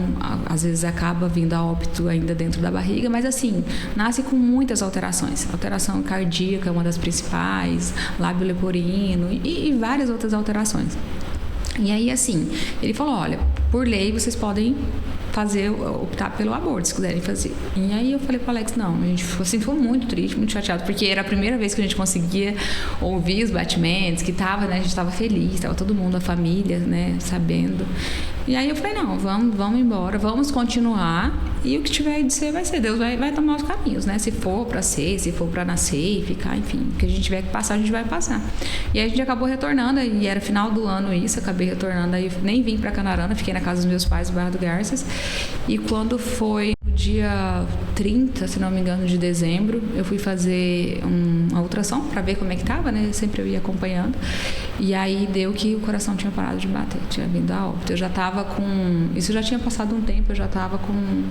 às vezes acaba vindo a óbito ainda dentro da barriga, mas assim, nasce com muitas alterações. Alteração cardíaca é uma das principais, lábio leporino e várias outras alterações. E aí, assim, ele falou, olha, por lei vocês podem optar pelo aborto, se quiserem fazer. E aí eu falei pro Alex, não, a gente ficou muito triste, muito chateado, porque era a primeira vez que a gente conseguia ouvir os batimentos, que tava, né, a gente tava feliz, tava todo mundo, a família, né, sabendo. E aí eu falei, não, vamos embora, vamos continuar, e o que tiver de ser, vai ser. Deus vai tomar os caminhos, né? Se for pra ser, se for pra nascer e ficar, enfim, o que a gente tiver que passar, a gente vai passar. E aí a gente acabou retornando, e era final do ano isso, acabei retornando, aí nem vim pra Canarana, fiquei na casa dos meus pais, no Barra do Garças, e quando foi no dia 30, se não me engano, de dezembro, eu fui fazer uma ultrassom pra ver como é que tava, né? Sempre eu ia acompanhando. E aí deu que o coração tinha parado de bater, tinha vindo a óbito. Eu já tava isso já tinha passado um tempo, eu já tava com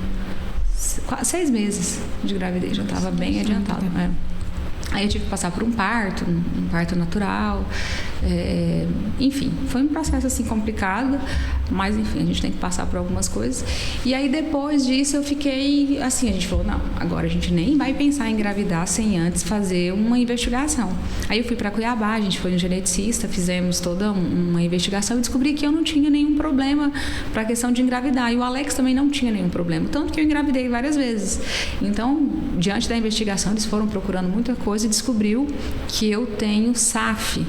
6 meses de gravidez, já tava bem adiantado, né? Aí eu tive que passar por um parto natural, enfim, foi um processo assim complicado, Mas, enfim, a gente tem que passar por algumas coisas. E aí, depois disso, eu fiquei assim, a gente falou, não, agora a gente nem vai pensar em engravidar sem antes fazer uma investigação. Aí eu fui para Cuiabá, a gente foi um geneticista, fizemos toda uma investigação e descobri que eu não tinha nenhum problema para a questão de engravidar. E o Alex também não tinha nenhum problema, tanto que eu engravidei várias vezes. Então, diante da investigação, eles foram procurando muita coisa e descobriu que eu tenho SAF,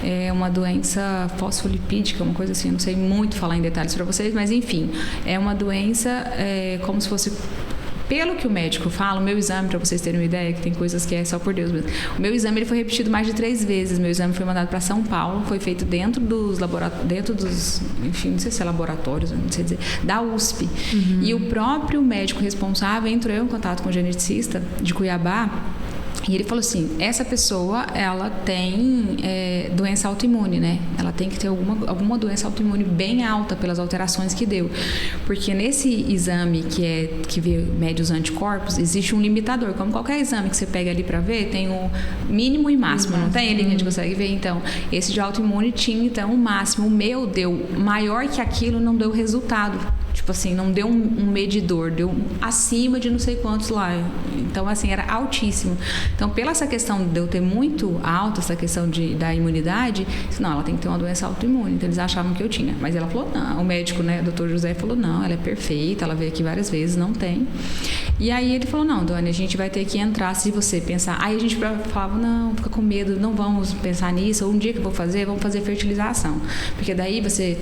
é uma doença fosfolipídica, uma coisa assim, eu não sei muito falar em detalhes para vocês, mas enfim, é uma doença como se fosse, pelo que o médico fala, o meu exame, para vocês terem uma ideia, que tem coisas que é só por Deus mesmo. O meu exame ele foi repetido mais de 3 vezes. Meu exame foi mandado para São Paulo, foi feito dentro dos laboratórios, enfim, não sei se é laboratórios, não sei dizer, da USP. E o próprio médico responsável entrou em contato com o geneticista de Cuiabá. E ele falou assim, essa pessoa, ela tem doença autoimune, né? Ela tem que ter alguma doença autoimune bem alta pelas alterações que deu. Porque nesse exame que mede os anticorpos, existe um limitador. Como qualquer exame que você pega ali para ver, tem o mínimo e máximo, não tem? Ele que a gente consegue ver. Então, esse de autoimune tinha, então, o máximo. O meu deu maior que aquilo, não deu resultado. Tipo assim, não deu um medidor, deu acima de não sei quantos lá. Então, assim, era altíssimo. Então, pela essa questão de eu ter muito alta, essa questão da imunidade, não, ela tem que ter uma doença autoimune. Então, eles achavam que eu tinha. Mas ela falou, não. O médico, né, o Dr. José, falou, não, ela é perfeita, ela veio aqui várias vezes, não tem. E aí ele falou, não, Dani, a gente vai ter que entrar se você pensar. Aí a gente falava, não, fica com medo, não vamos pensar nisso. Ou um dia que eu vou fazer, vamos fazer fertilização. Porque daí você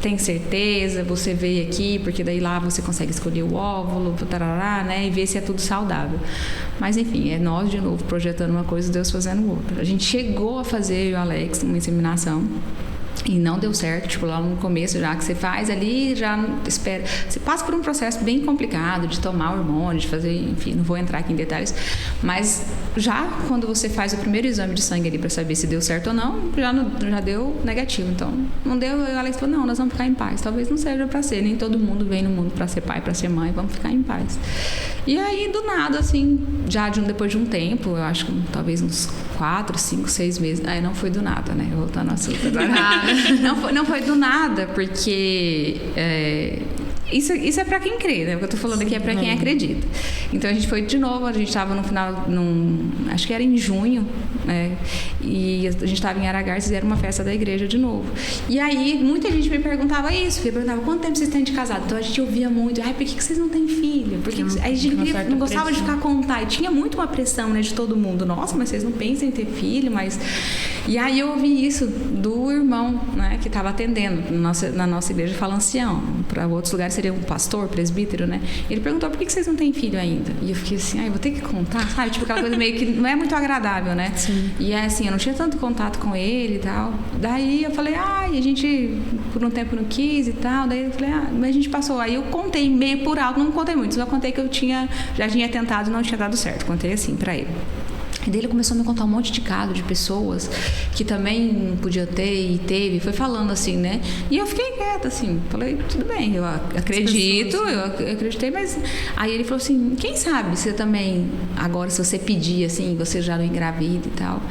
tem certeza, você veio aqui, porque daí lá você consegue escolher o óvulo, tarará, né, e ver se é tudo saudável. Mas enfim, é nós de novo projetando uma coisa e Deus fazendo outra. A gente chegou a fazer, eu e o Alex, uma inseminação e não deu certo, tipo, lá no começo já que você faz ali, já espera, você passa por um processo bem complicado de tomar hormônio, de fazer, enfim, não vou entrar aqui em detalhes, mas já quando você faz o primeiro exame de sangue ali para saber se deu certo ou não, já deu negativo, então não deu, e o Alex falou, não, nós vamos ficar em paz, talvez não seja para ser, nem todo mundo vem no mundo para ser pai, para ser mãe, vamos ficar em paz. E aí, do nada, assim, depois de um tempo, eu acho que talvez uns 4, 5, 6 meses, aí não foi do nada, né, voltando ao assunto agora. Não foi do nada, porque isso é pra quem crê, né? O que eu tô falando aqui é pra quem acredita. Então a gente foi de novo, a gente tava no final, acho que era em junho, né? E a gente tava em Aragarças e era uma festa da igreja de novo. E aí muita gente me perguntava isso, perguntava quanto tempo vocês têm de casado? Então a gente ouvia muito, por que vocês não têm filho? Aí a gente não gostava de ficar contar, e tinha muito uma pressão, né, de todo mundo. Nossa, mas vocês não pensam em ter filho, mas... E aí eu ouvi isso do irmão, né, que estava atendendo na nossa igreja, fala ancião, para outros lugares seria um pastor, presbítero, né? Ele perguntou, por que vocês não têm filho ainda? E eu fiquei assim, eu vou ter que contar, sabe? Tipo aquela coisa meio que não é muito agradável, né? Sim. E assim, eu não tinha tanto contato com ele e tal. Daí eu falei, a gente por um tempo não quis e tal. Daí eu falei, mas a gente passou. Aí eu contei meio por alto, não contei muito, só contei que eu já tinha tentado e não tinha dado certo. Contei assim pra ele. E daí ele começou a me contar um monte de casos de pessoas que também não podia ter e teve, foi falando assim, né? E eu fiquei quieta, assim, falei, tudo bem, eu acredito, eu acreditei, mas... Aí ele falou assim, quem sabe você também, agora se você pedir, assim, você já não engravida e tal.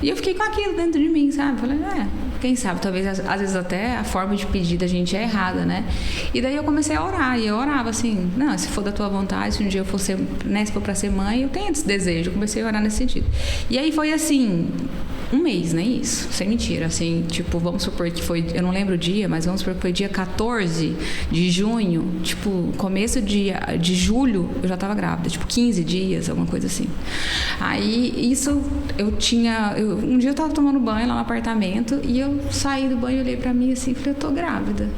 E eu fiquei com aquilo dentro de mim, sabe? Falei, quem sabe, talvez às vezes até a forma de pedir da gente é errada, né? E daí eu comecei a orar, e eu orava assim, não, se for da tua vontade, se um dia eu for ser, né, se for pra ser mãe, eu tenho esse desejo, eu comecei a orar nesse sentido. E aí foi assim, um mês, nem isso, sem mentira, assim, tipo, vamos supor que foi, eu não lembro o dia, mas vamos supor que foi dia 14 de junho, tipo, começo de julho, eu já tava grávida, tipo, 15 dias, alguma coisa assim. Aí, isso, um dia eu tava tomando banho lá no apartamento, e eu saí do banho, olhei pra mim assim, falei, eu tô grávida.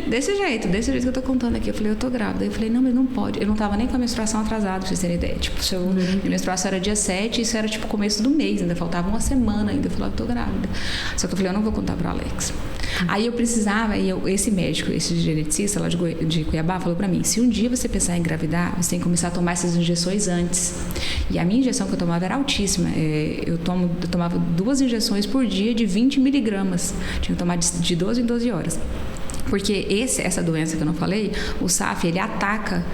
Desse jeito que eu tô contando aqui, eu falei, eu tô grávida. Eu falei, não, mas não pode, eu não tava nem com a menstruação atrasada, pra vocês terem ideia, tipo, minha menstruação era dia 7, isso era, tipo, começo do mês, ainda faltava uma semana ainda, eu falava, eu tô grávida. Só que eu falei, eu não vou contar pro Alex. Aí eu precisava, esse médico, esse geneticista lá de Cuiabá, falou pra mim, se um dia você pensar em engravidar, você tem que começar a tomar essas injeções antes. E a minha injeção que eu tomava era altíssima. Eu tomava 2 injeções por dia de 20 miligramas. Tinha que tomar de 12 em 12 horas. Porque essa doença que eu não falei, o SAF, ele ataca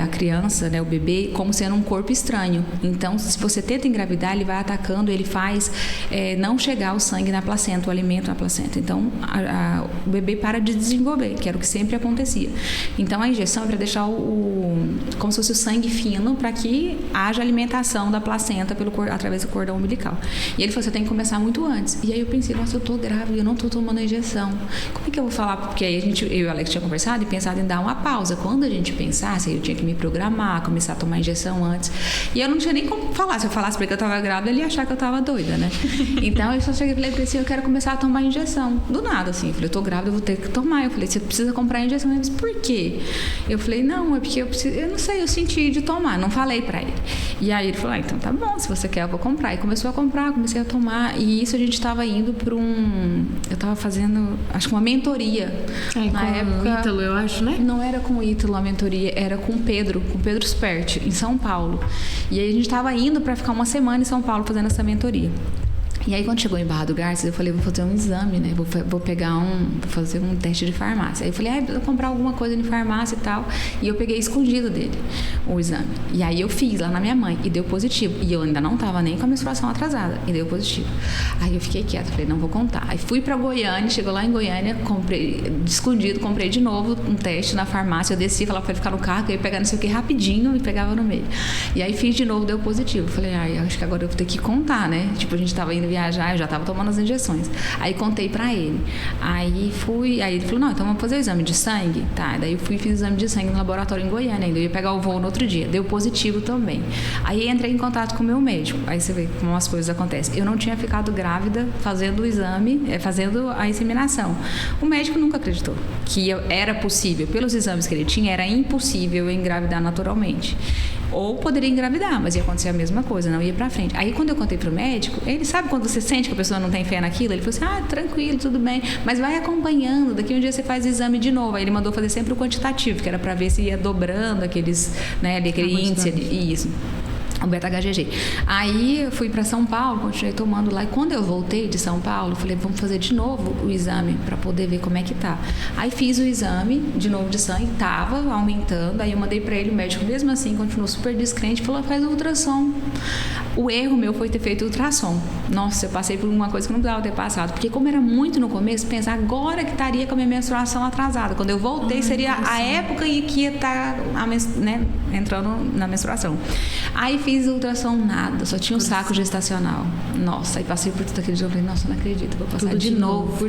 a criança, né, o bebê, como sendo um corpo estranho. Então, se você tenta engravidar, ele vai atacando, ele faz não chegar o sangue na placenta, o alimento na placenta. Então, o bebê para de desenvolver, que era o que sempre acontecia. Então, a injeção é para deixar como se fosse o sangue fino, para que haja alimentação da placenta através do cordão umbilical. E ele falou, você tem que começar muito antes. E aí eu pensei, nossa, eu tô grávida, eu não tô tomando a injeção. Como é que eu vou falar? Porque aí eu e o Alex tinha conversado e pensado em dar uma pausa. Quando a gente pensasse, eu tinha que me programar, começar a tomar injeção antes. E eu não tinha nem como falar. Se eu falasse pra ele que eu tava grávida, ele ia achar que eu tava doida, né? Então eu só cheguei e falei assim, eu quero começar a tomar injeção. Do nada, assim. Eu falei, eu tô grávida, eu vou ter que tomar. Eu falei, você precisa comprar a injeção. Ele disse, por quê? Eu falei, não, é porque eu não sei, eu senti de tomar. Não falei pra ele. E aí ele falou, então tá bom, se você quer, eu vou comprar. E começou a comprar, comecei a tomar. E isso a gente tava indo pra eu tava fazendo, acho que uma mentoria. Na época, o Ítalo, eu acho, né? Não era com o Ítalo a mentoria, era com o Pedro Sperti, em São Paulo. E aí a gente estava indo para ficar uma semana em São Paulo fazendo essa mentoria. E aí, quando chegou em Barra do Garças, eu falei, vou fazer um exame, né? Vou fazer um teste de farmácia. Aí eu falei, vou comprar alguma coisa em farmácia e tal. E eu peguei escondido dele o exame. E aí eu fiz lá na minha mãe e deu positivo. E eu ainda não tava nem com a menstruação atrasada. E deu positivo. Aí eu fiquei quieta, falei, não vou contar. Aí fui pra Goiânia, chegou lá em Goiânia, comprei, escondido, comprei de novo um teste na farmácia. Eu desci, falava pra ele ficar no carro, que eu ia pegar não sei o que rapidinho e pegava no meio. E aí fiz de novo, deu positivo. Falei, acho que agora eu vou ter que contar, né? Tipo, a gente tava indo viajar, eu já tava tomando as injeções. Aí contei pra ele. Aí ele falou, não, então vamos fazer o exame de sangue. Tá, daí eu fui e fiz o exame de sangue no laboratório em Goiânia ainda. Eu ia pegar o voo no outro dia. Deu positivo também. Aí entrei em contato com o meu médico. Aí você vê como as coisas acontecem. Eu não tinha ficado grávida fazendo o exame, fazendo a inseminação. O médico nunca acreditou que era possível. Pelos exames que ele tinha, era impossível eu engravidar naturalmente. Ou poderia engravidar, mas ia acontecer a mesma coisa, não ia pra frente. Aí quando eu contei pro médico, ele sabe quando você sente que a pessoa não tem fé naquilo? Ele falou assim, tranquilo, tudo bem, mas vai acompanhando, daqui um dia você faz o exame de novo. Aí ele mandou fazer sempre o quantitativo, que era pra ver se ia dobrando aqueles, né, aquele índice, isso. O beta-HGG. Aí eu fui para São Paulo, continuei tomando lá. E quando eu voltei de São Paulo, falei, vamos fazer de novo o exame para poder ver como é que tá. Aí fiz o exame de novo de sangue, tava aumentando. Aí eu mandei para ele, o médico mesmo assim continuou super descrente, falou, faz o ultrassom. O erro meu foi ter feito o ultrassom. Nossa, eu passei por uma coisa que não precisava ter passado. Porque como era muito no começo, pensar agora que estaria com a minha menstruação atrasada. Quando eu voltei, seria a época em que ia estar entrando na menstruação. Aí fiz o ultrassom, nada, só tinha um saco gestacional. Nossa, aí passei por tudo aquele dia, eu falei, nossa, não acredito, vou passar de novo.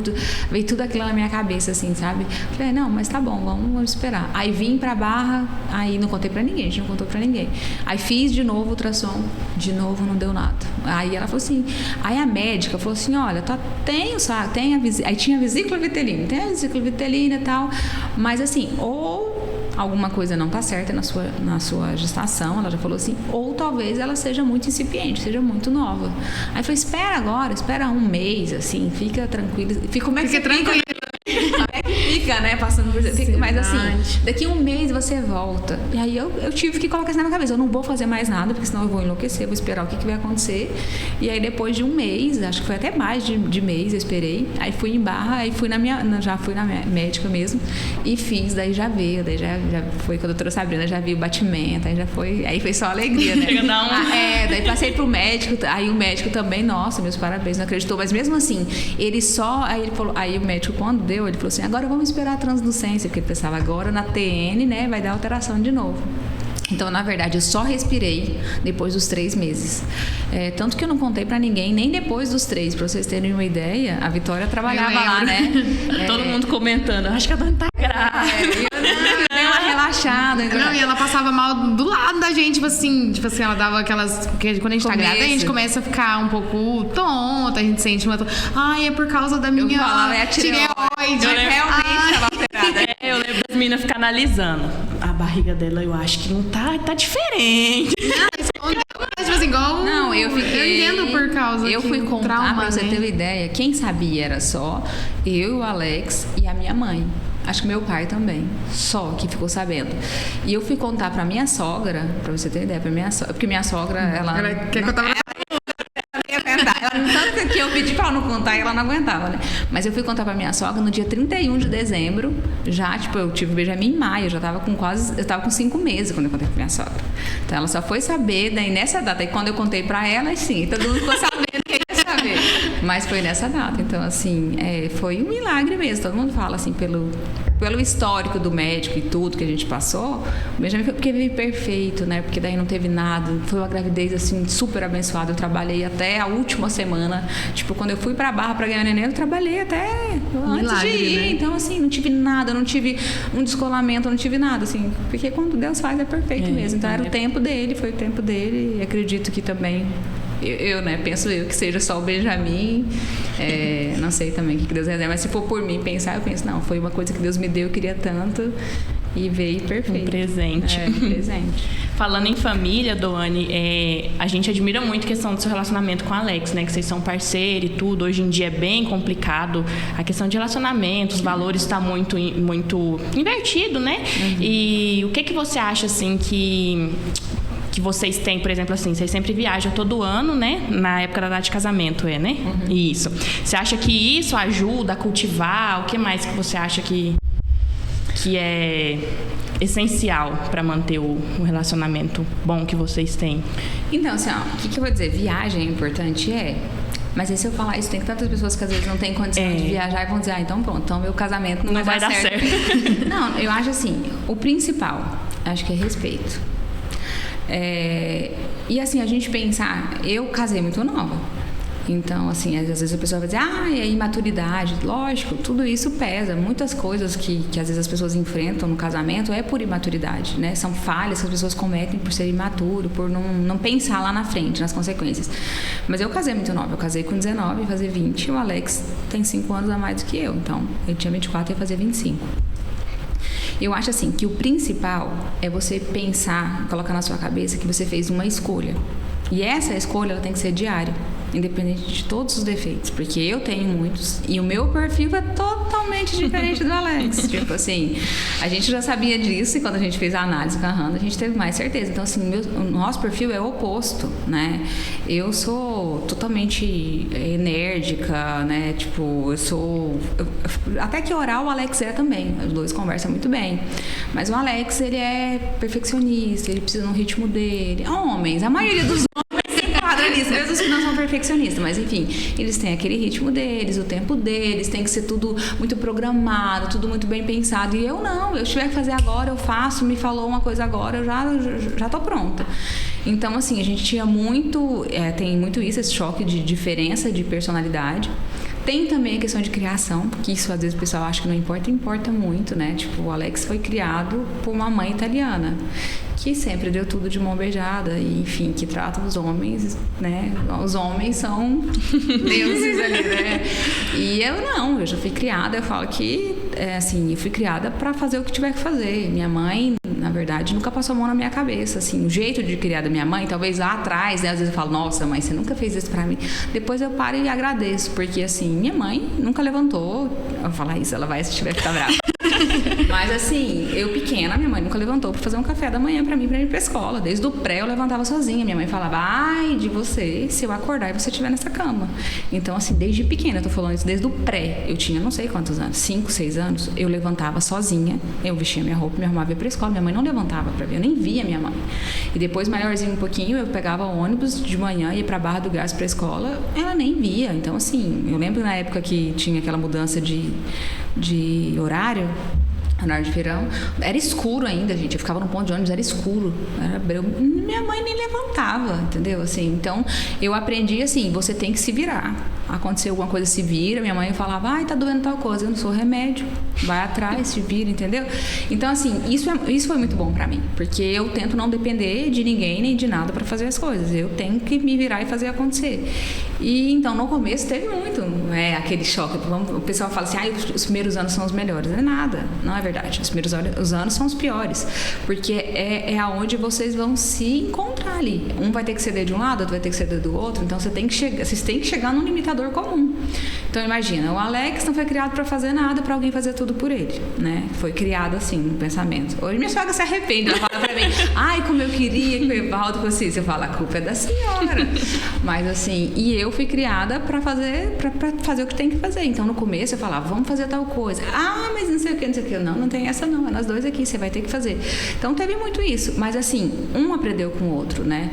Veio tudo aquilo na minha cabeça, assim, sabe? Falei, não, mas tá bom, vamos esperar. Aí vim pra Barra, aí não contei pra ninguém, a gente não contou pra ninguém. Aí fiz de novo o ultrassom, de novo não deu nada. Aí ela falou assim, aí a médica falou assim, olha, tem o saco, aí tinha a vesícula vitelina, tem a vesícula vitelina e tal, mas assim, ou alguma coisa não tá certa na sua gestação, ela já falou assim, ou talvez ela seja muito incipiente, seja muito nova. Aí eu falei, espera um mês, assim, fica tranquila. Como é que fica tranquila? Como é que fica, né, passando por... Mas assim, daqui um mês você volta. E aí eu tive que colocar isso na minha cabeça, eu não vou fazer mais nada, porque senão eu vou enlouquecer, vou esperar o que vai acontecer. E aí depois de um mês, acho que foi até mais de mês, eu esperei. Aí fui em Barra, aí já fui na médica mesmo e fiz, daí já veio, daí já foi com a doutora Sabrina, já vi o batimento, aí foi só alegria, né? Daí passei pro médico, aí o médico também, nossa, meus parabéns, não acreditou, mas mesmo assim, aí o médico quando deu, ele falou assim, agora vamos esperar a translucência, porque ele pensava, agora na TN, né, vai dar alteração de novo. Então, na verdade, eu só respirei depois dos 3 meses. Tanto que eu não contei pra ninguém, nem depois dos 3. Pra vocês terem uma ideia, a Vitória trabalhava lá, né? Todo mundo comentando, acho que a Dani tá grávida. Eu dei uma relaxada. Não, e ela passava mal do lado da gente, tipo assim, ela dava aquelas... Porque quando a gente tá grávida, a gente começa a ficar um pouco tonta, a gente sente uma... Ai, é por causa da minha... Eu falava, a tireoide. Eu realmente tava alterada. Eu lembro das meninas ficar analisando. A barriga dela, eu acho que não tá diferente. Tipo assim, igual... Não, eu entendo por causa eu fui contar, trauma, pra você né? ter uma ideia, quem sabia era só eu, o Alex e a minha mãe. Acho que meu pai também, só que ficou sabendo. E eu fui contar pra minha sogra, pra você ter ideia, porque minha sogra, ela quer contar pra tanto que eu pedi pra ela não contar e ela não aguentava, né? Mas eu fui contar pra minha sogra no dia 31 de dezembro. Já, tipo, eu tive o Benjamin em maio. Eu tava com 5 meses quando eu contei pra minha sogra. Então ela só foi saber daí nessa data. E quando eu contei pra ela, sim, todo mundo ficou sabendo que ia saber. Mas foi nessa data. Então, assim, foi um milagre mesmo. Todo mundo fala, assim, pelo histórico do médico e tudo que a gente passou, o Benjamin foi porque veio perfeito, né? Porque daí não teve nada. Foi uma gravidez, assim, super abençoada. Eu trabalhei até a última semana. Tipo, quando eu fui pra Barra pra ganhar neném, eu trabalhei até antes de ir. Né? Então, assim, não tive nada, não tive um descolamento, não tive nada, assim. Porque quando Deus faz é perfeito mesmo. Então, era o tempo dele, foi o tempo dele. E acredito que também... né, penso eu que seja só o Benjamin, não sei também o que Deus reserva, mas se for por mim pensar, eu penso, não, foi uma coisa que Deus me deu, eu queria tanto e veio perfeito. Um presente. Um presente. Falando em família, Doane, a gente admira muito a questão do seu relacionamento com o Alex, né, que vocês são parceiros e tudo, hoje em dia é bem complicado, a questão de relacionamento, os valores está muito invertido, né, e o que você acha, assim, que vocês têm, por exemplo, assim, vocês sempre viajam todo ano, né? Na época da data de casamento, né? Isso. Você acha que isso ajuda a cultivar? O que mais que você acha que é essencial para manter o relacionamento bom que vocês têm? Então, assim, o que eu vou dizer? Viagem é importante? Mas aí se eu falar isso, tem tantas pessoas que às vezes não têm condição de viajar e vão dizer, então pronto, então meu casamento não vai dar certo. Não, eu acho assim, o principal, acho que é respeito. E assim, a gente pensar, eu casei muito nova, então assim, às vezes a pessoa vai dizer, é imaturidade, lógico, tudo isso pesa, muitas coisas que às vezes as pessoas enfrentam no casamento é por imaturidade, né, são falhas que as pessoas cometem por ser imaturo, por não pensar lá na frente, nas consequências. Mas eu casei muito nova, eu casei com 19, ia fazer 20, e o Alex tem 5 anos a mais do que eu, então ele tinha 24 e ia fazer 25. Eu acho assim que o principal é você pensar, colocar na sua cabeça que você fez uma escolha. E essa escolha ela tem que ser diária, independente de todos os defeitos, porque eu tenho muitos e o meu perfil é totalmente diferente do Alex. Tipo assim, a gente já sabia disso e quando a gente fez a análise com a Hannah, a gente teve mais certeza. Então assim, o nosso perfil é oposto, né? Eu sou totalmente enérgica, né? Tipo, até que oral o Alex é também, os dois conversam muito bem. Mas o Alex, ele é perfeccionista, ele precisa no ritmo dele. Homens, a maioria dos homens se enquadra nisso, mesmo os que não são perfeccionistas, mas enfim, eles têm aquele ritmo deles, o tempo deles, tem que ser tudo muito programado, tudo muito bem pensado. E eu não, eu tiver que fazer agora, eu faço, me falou uma coisa agora, eu já tô pronta. Então, assim, a gente tinha tem muito isso, esse choque de diferença de personalidade. Tem também a questão de criação, porque isso às vezes o pessoal acha que não importa, importa muito, né? Tipo, o Alex foi criado por uma mãe italiana, que sempre deu tudo de mão beijada, e enfim, que trata os homens, né? Os homens são deuses ali, né? E eu já fui criada, eu falo que, assim, eu fui criada para fazer o que tiver que fazer. Minha mãe, na verdade, nunca passou a mão na minha cabeça, assim, o jeito de criar da minha mãe, talvez lá atrás, né? Às vezes eu falo, nossa, mãe, você nunca fez isso pra mim. Depois eu paro e agradeço, porque, assim, minha mãe nunca levantou, eu vou falar isso, ela vai assistir, vai ficar brava. Mas assim, eu pequena, minha mãe nunca levantou pra fazer um café da manhã pra mim, pra ir pra escola. Desde o pré eu levantava sozinha. Minha mãe falava, ai de você se eu acordar e você estiver nessa cama. Então assim, desde pequena, eu tô falando isso, desde o pré, eu tinha não sei quantos anos, 5, 6 anos, eu levantava sozinha, eu vestia minha roupa, me arrumava e ia pra escola. Minha mãe não levantava pra ver, eu nem via minha mãe. E depois, maiorzinho um pouquinho, eu pegava ônibus de manhã, ia pra Barra do Garças pra escola, ela nem via. Então assim, eu lembro na época que tinha aquela mudança de horário de verão, era escuro ainda, gente. Eu ficava no ponto de ônibus, era escuro. Minha mãe nem levantava, entendeu? Assim, então, eu aprendi assim, você tem que se virar. Aconteceu alguma coisa, se vira. Minha mãe falava, ai, tá doendo tal coisa. Eu não sou remédio. Vai atrás, se vira, entendeu? Então, assim, isso foi muito bom pra mim. Porque eu tento não depender de ninguém nem de nada pra fazer as coisas. Eu tenho que me virar e fazer acontecer. E, então, no começo teve muito aquele choque. O pessoal fala assim, os primeiros anos são os melhores. Não é nada. Não é verdade. Os primeiros anos são os piores, porque é aonde vocês vão se encontrar ali. Um vai ter que ceder de um lado, outro vai ter que ceder do outro, então vocês têm que chegar num limitador comum. Então imagina, o Alex não foi criado para fazer nada, para alguém fazer tudo por ele, né? Foi criado assim, no pensamento. Hoje minha sogra se arrepende, ela fala pra mim, ai, como eu queria que o Evaldo fosse isso. Eu falo, a culpa é da senhora. Mas assim, e eu fui criada para fazer o que tem que fazer. Então no começo eu falava, vamos fazer tal coisa. Ah, mas não sei o que, não sei o que. Não tem essa não, é nós dois aqui, você vai ter que fazer. Então teve muito isso, mas assim, um aprendeu com o outro, né?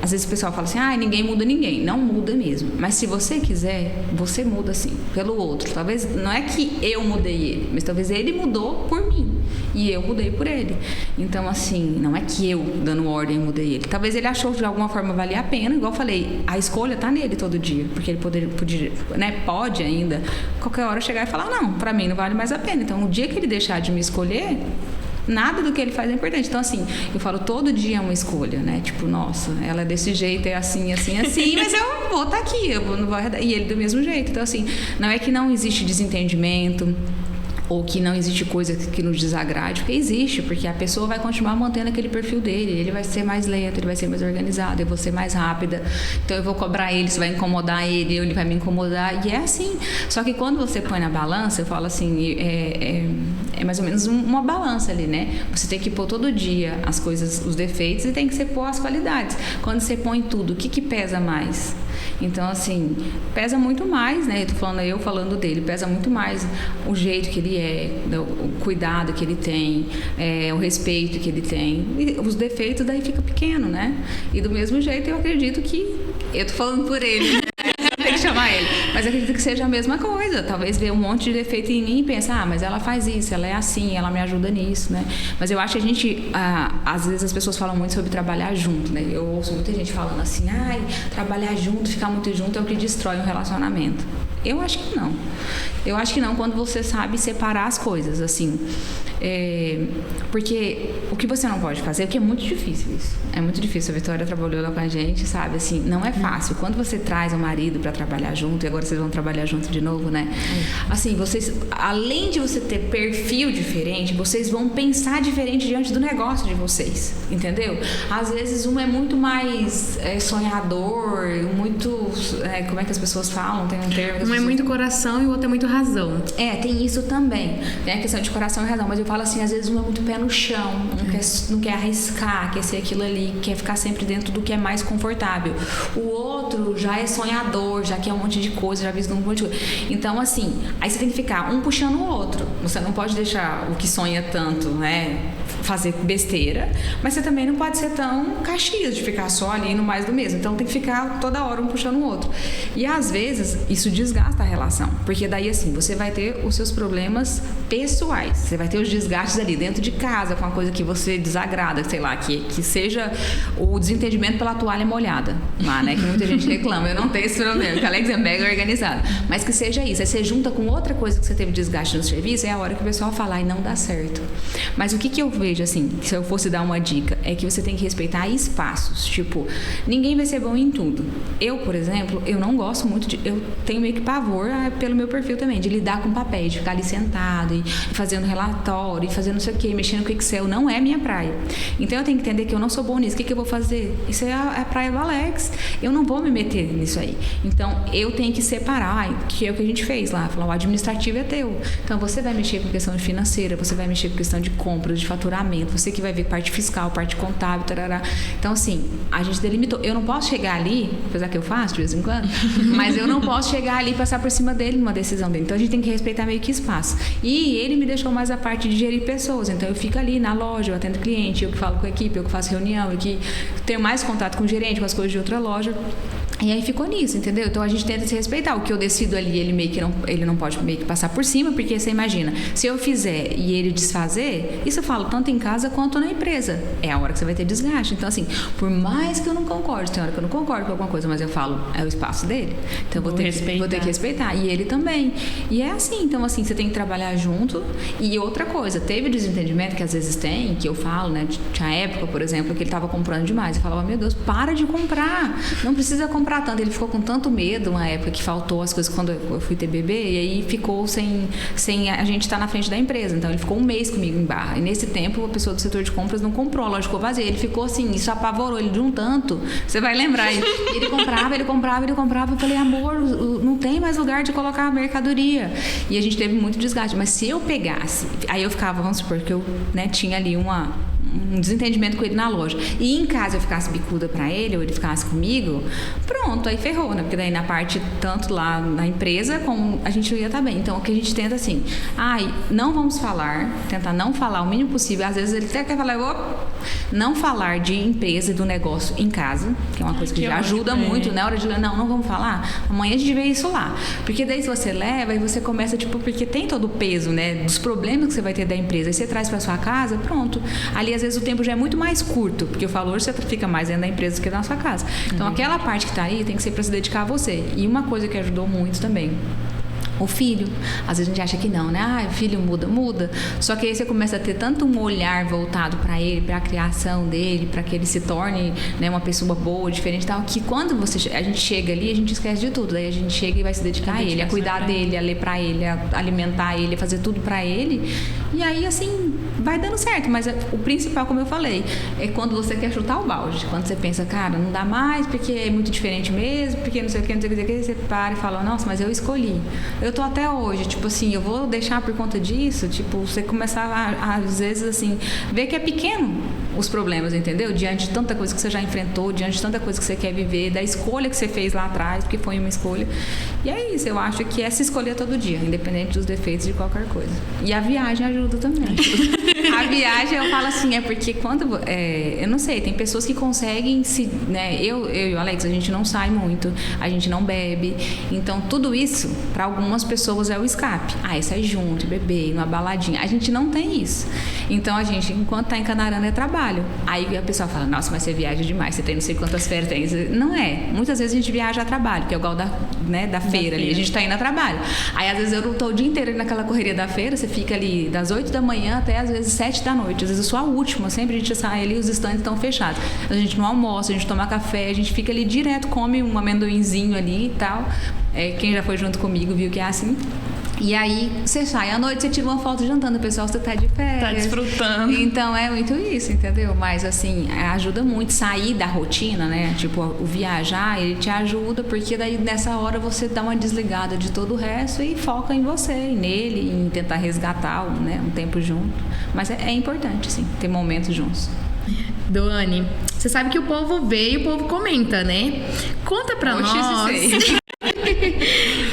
Às vezes o pessoal fala assim, ah, ninguém muda ninguém. Não muda mesmo, mas se você quiser, você muda sim, pelo outro. Talvez, não é que eu mudei ele, mas talvez ele mudou por mim e eu mudei por ele. Então assim, não é que eu dando ordem mudei ele. Talvez ele achou que de alguma forma valia a pena, igual eu falei, a escolha tá nele todo dia, porque ele pode ainda qualquer hora chegar e falar, não, pra mim não vale mais a pena. Então o dia que ele deixar de me escolher, nada do que ele faz é importante. Então, assim, eu falo, todo dia é uma escolha, né? Tipo, nossa, ela é desse jeito, é assim, assim, assim, mas eu vou estar aqui, não vou arredar. E ele do mesmo jeito. Então, assim, não é que não existe desentendimento ou que não existe coisa que nos desagrade, porque existe, porque a pessoa vai continuar mantendo aquele perfil dele, ele vai ser mais lento, ele vai ser mais organizado, eu vou ser mais rápida, então eu vou cobrar ele, isso vai incomodar ele, ele vai me incomodar, e é assim. Só que quando você põe na balança, eu falo assim, é mais ou menos uma balança ali, né? Você tem que pôr todo dia as coisas, os defeitos, e tem que pôr as qualidades. Quando você põe tudo, o que pesa mais? Então, assim, pesa muito mais, né? Eu falando dele, pesa muito mais o jeito que ele o cuidado que ele tem, o respeito que ele tem. E os defeitos daí fica pequeno, né? E do mesmo jeito eu acredito que... Eu tô falando por ele, né? Tem que chamar ele. Mas eu acredito que seja a mesma coisa. Talvez ver um monte de defeito em mim e pensar, mas ela faz isso, ela é assim, ela me ajuda nisso, né? Mas eu acho que a gente, às vezes as pessoas falam muito sobre trabalhar junto, né? Eu ouço muita gente falando assim, trabalhar junto, ficar muito junto é o que destrói um relacionamento. Eu acho que não. Eu acho que não, quando você sabe separar as coisas, assim. Porque o que você não pode fazer, porque é muito difícil isso. É muito difícil. A Vitória trabalhou lá com a gente, sabe? Assim, não é fácil. Quando você traz o marido para trabalhar junto, e agora vocês vão trabalhar junto de novo, né? Assim, vocês, além de você ter perfil diferente, vocês vão pensar diferente diante do negócio de vocês, entendeu? Às vezes um é muito mais sonhador, muito... como é que as pessoas falam? Tem um termo... Um é muito coração e o outro é muito razão. Tem isso também. Tem a questão de coração e razão, mas eu falo assim, às vezes um é muito pé no chão, não quer arriscar, quer ser aquilo ali, quer ficar sempre dentro do que é mais confortável. O outro já é sonhador, já quer um monte de coisa, já vislumbra um monte de coisa. Então, assim, aí você tem que ficar um puxando o outro. Você não pode deixar o que sonha tanto, né, fazer besteira, mas você também não pode ser tão caxias de ficar só ali no mais do mesmo. Então tem que ficar toda hora um puxando o outro. E às vezes isso desgasta a relação, porque daí assim, você vai ter os seus problemas pessoais, você vai ter os desgastes ali dentro de casa com a coisa que você desagrada, sei lá, que seja o desentendimento pela toalha molhada lá, né, que muita gente reclama. Eu não tenho esse problema, que a Alex é mega organizada, mas que seja isso. Aí você junta com outra coisa que você teve desgaste no serviço, é a hora que o pessoal fala e não dá certo. Mas o que eu vejo assim, se eu fosse dar uma dica, é que você tem que respeitar espaços, tipo, ninguém vai ser bom em tudo. Eu, por exemplo, eu não gosto muito eu tenho meio que pavor, pelo meu perfil também, de lidar com papéis, de ficar ali sentado e fazendo relatório, e fazendo não sei o que, mexendo com Excel, não é minha praia. Então eu tenho que entender que eu não sou bom nisso. O que eu vou fazer? Isso é a praia do Alex. Eu não vou me meter nisso aí. Então eu tenho que separar, que é o que a gente fez lá, falar, o administrativo é teu. Então você vai mexer com questão de financeira, você vai mexer com questão de compras, de faturamento, você que vai ver parte fiscal, parte contábil, tarará. Então assim, a gente delimitou. Eu não posso chegar ali, apesar que eu faço de vez em quando, mas eu não posso chegar ali e passar por cima dele numa decisão dele. Então a gente tem que respeitar meio que espaço. E ele me deixou mais a parte de gerir pessoas. Então eu fico ali na loja, eu atendo cliente, eu que falo com a equipe, eu que faço reunião, eu que tenho mais contato com o gerente, com as coisas de outra loja. E aí ficou nisso, entendeu? Então a gente tenta se respeitar. O que eu decido ali, ele não pode meio que passar por cima, porque você imagina, se eu fizer e ele desfazer, isso eu falo tanto em casa quanto na empresa. É a hora que você vai ter desgaste. Então, assim, por mais que eu não concorde, tem hora que eu não concordo com alguma coisa, mas eu falo, é o espaço dele. Então eu vou ter que respeitar. E ele também. E é assim, então assim, você tem que trabalhar junto. E outra coisa, teve desentendimento que às vezes tem, que eu falo, né? Tinha época, por exemplo, que ele tava comprando demais. Eu falava, meu Deus, para de comprar. Não precisa comprar tanto. Ele ficou com tanto medo uma época que faltou as coisas quando eu fui ter bebê, e aí ficou sem a gente estar na frente da empresa. Então ele ficou um mês comigo em Barra. E nesse tempo a pessoa do setor de compras não comprou, a loja ficou vazia. Ele ficou assim, isso apavorou ele de um tanto. Você vai lembrar. Ele comprava. Eu falei, amor, não tem tem mais lugar de colocar a mercadoria. E a gente teve muito desgaste. Mas se eu pegasse, aí eu ficava, vamos supor que eu, né, tinha ali um desentendimento com ele na loja. E em casa eu ficasse bicuda pra ele, ou ele ficasse comigo, pronto, aí ferrou, né? Porque daí na parte, tanto lá na empresa, como a gente não ia estar bem. Então o que a gente tenta assim, não vamos falar, tentar não falar o mínimo possível. Às vezes ele até quer falar, não falar de empresa e do negócio em casa, que é uma coisa que já ajuda muito, né? Hora de não vamos falar, amanhã a gente vê isso lá. Porque daí se você leva e você começa, tipo, porque tem todo o peso, né? Dos problemas que você vai ter da empresa, e você traz pra sua casa, pronto. Ali às vezes o tempo já é muito mais curto, porque o valor você fica mais dentro da empresa do que na sua casa. Então aquela parte que tá aí tem que ser para se dedicar a você. E uma coisa que ajudou muito também, o filho. Às vezes a gente acha que não, né? O filho muda. Só que aí você começa a ter tanto um olhar voltado para ele, para a criação dele, para que ele se torne, né, uma pessoa boa, diferente e tal, que quando a gente chega ali, a gente esquece de tudo. Daí a gente chega e vai se dedicar a ele, a cuidar dele, a ler para ele, a alimentar ele, a fazer tudo para ele. E aí, assim, vai dando certo. Mas o principal, como eu falei, é quando você quer chutar o balde. Quando você pensa, cara, não dá mais, porque é muito diferente mesmo, porque não sei o que, você para e fala, nossa, mas eu escolhi. Eu tô até hoje, tipo assim, eu vou deixar por conta disso, tipo, você começar às vezes, assim, ver que é pequeno os problemas, entendeu? Diante de tanta coisa que você já enfrentou, diante de tanta coisa que você quer viver, da escolha que você fez lá atrás, porque foi uma escolha. E é isso, eu acho que é se escolher todo dia, independente dos defeitos de qualquer coisa. E a viagem ajuda também. A viagem, eu falo assim, é porque quando... eu não sei, tem pessoas que conseguem se... né, eu e o Alex, a gente não sai muito, a gente não bebe. Então, tudo isso, para algumas pessoas é o escape. Sair junto, beber, numa baladinha. A gente não tem isso. Então, a gente, enquanto tá encanarando, é trabalho. Aí a pessoa fala, nossa, mas você viaja demais, você tem não sei quantas férias, tem. Não é. Muitas vezes a gente viaja a trabalho, que é igual da feira ali. A gente tá indo a trabalho. Aí, às vezes, eu não tô o dia inteiro ali naquela correria da feira, você fica ali das 8 da manhã até, às vezes, 7 da noite. Às vezes, eu sou a última. Sempre a gente sai ali, os estandes estão fechados. A gente não almoça, a gente toma café, a gente fica ali direto, come um amendoinzinho ali e tal. Quem já foi junto comigo viu que é assim. E aí, você sai à noite, você tira uma foto jantando, o pessoal, você tá de férias. Tá desfrutando. Então, é muito isso, entendeu? Mas, assim, ajuda muito sair da rotina, né? Tipo, o viajar, ele te ajuda, porque daí, nessa hora, você dá uma desligada de todo o resto e foca em você, nele, em tentar resgatar, né, um tempo junto. Mas é importante, sim, ter momentos juntos. Doane, você sabe que o povo vê e o povo comenta, né? Conta pra nós.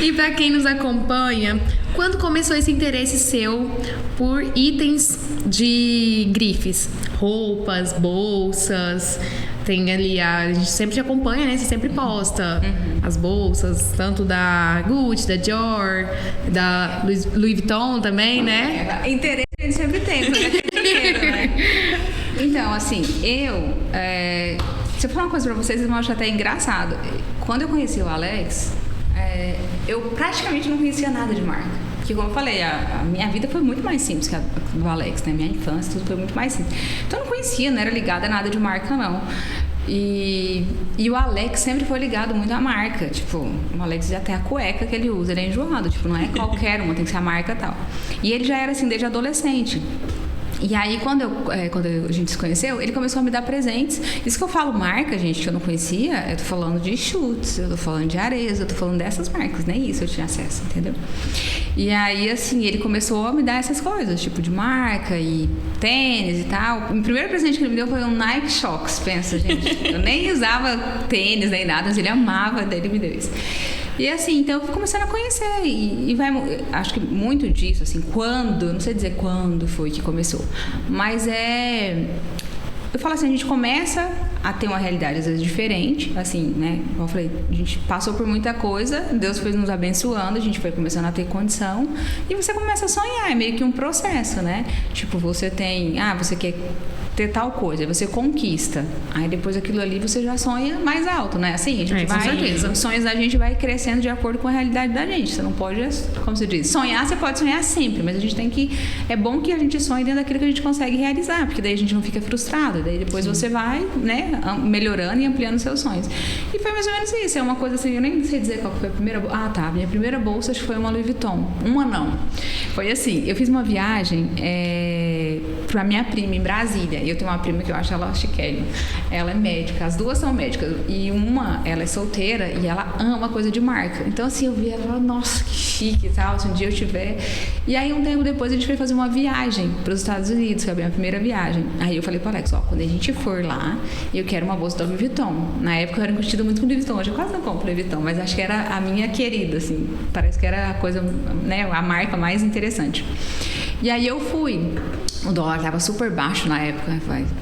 E pra quem nos acompanha, quando começou esse interesse seu por itens de grifes? Roupas, bolsas. Tem ali, a gente sempre te acompanha, né? Você sempre posta as bolsas, tanto da Gucci, da Dior, da Louis Vuitton também, né? Interesse a gente sempre tem, né? Então, assim, se eu falar uma coisa pra vocês vão achar até engraçado. Quando eu conheci o Alex, eu praticamente não conhecia nada de marca. Porque, como eu falei, a minha vida foi muito mais simples que a do Alex, né? Minha infância, tudo foi muito mais simples. Então, eu não conhecia, não era ligada a nada de marca, não. E o Alex sempre foi ligado muito à marca. Tipo, o Alex até a cueca que ele usa, ele é enjoado. Tipo, não é qualquer uma, tem que ser a marca e tal. E ele já era assim desde adolescente. E aí, quando a gente se conheceu, ele começou a me dar presentes. Isso que eu falo marca, gente, que eu não conhecia, eu tô falando de chutes, eu tô falando de areias, eu tô falando dessas marcas, nem isso eu tinha acesso, entendeu? E aí, assim, ele começou a me dar essas coisas, tipo de marca e tênis e tal. O primeiro presente que ele me deu foi um Nike Shox, pensa, gente. Eu nem usava tênis nem nada, mas ele amava, daí ele me deu isso. E assim, então eu fui começando a conhecer e acho que muito disso, assim, não sei dizer quando foi que começou, mas eu falo assim, a gente começa a ter uma realidade às vezes diferente, assim, né? Como eu falei, a gente passou por muita coisa, Deus foi nos abençoando, a gente foi começando a ter condição e você começa a sonhar, é meio que um processo, né? Tipo, você quer ter tal coisa, aí você conquista, aí depois aquilo ali você já sonha mais alto, né? Assim, a gente com certeza. Os sonhos da gente vai crescendo de acordo com a realidade da gente, você não pode, como se diz, sonhar, você pode sonhar sempre, mas a gente tem que, é bom que a gente sonhe dentro daquilo que a gente consegue realizar, porque daí a gente não fica frustrado, daí depois você vai, né, melhorando e ampliando seus sonhos. E foi mais ou menos isso, é uma coisa assim, eu nem sei dizer qual foi a primeira bolsa. Minha primeira bolsa acho que foi uma Louis Vuitton, não. Foi assim, eu fiz uma viagem pra minha prima em Brasília. E eu tenho uma prima que eu acho ela chiquérrima. Ela é médica, as duas são médicas. E uma, ela é solteira e ela ama coisa de marca. Então, assim, eu vi ela e falei, nossa, que chique e tal, se um dia eu tiver. E aí, um tempo depois, a gente foi fazer uma viagem para os Estados Unidos, que é a minha primeira viagem. Aí eu falei pro Alex, ó, quando a gente for lá, eu quero uma bolsa da Louis Vuitton. Na época eu era curtida muito com Louis Vuitton, hoje eu quase não compro Louis Vuitton, mas acho que era a minha querida, assim, parece que era a coisa, né, a marca mais interessante. E aí eu fui. O dólar estava super baixo na época,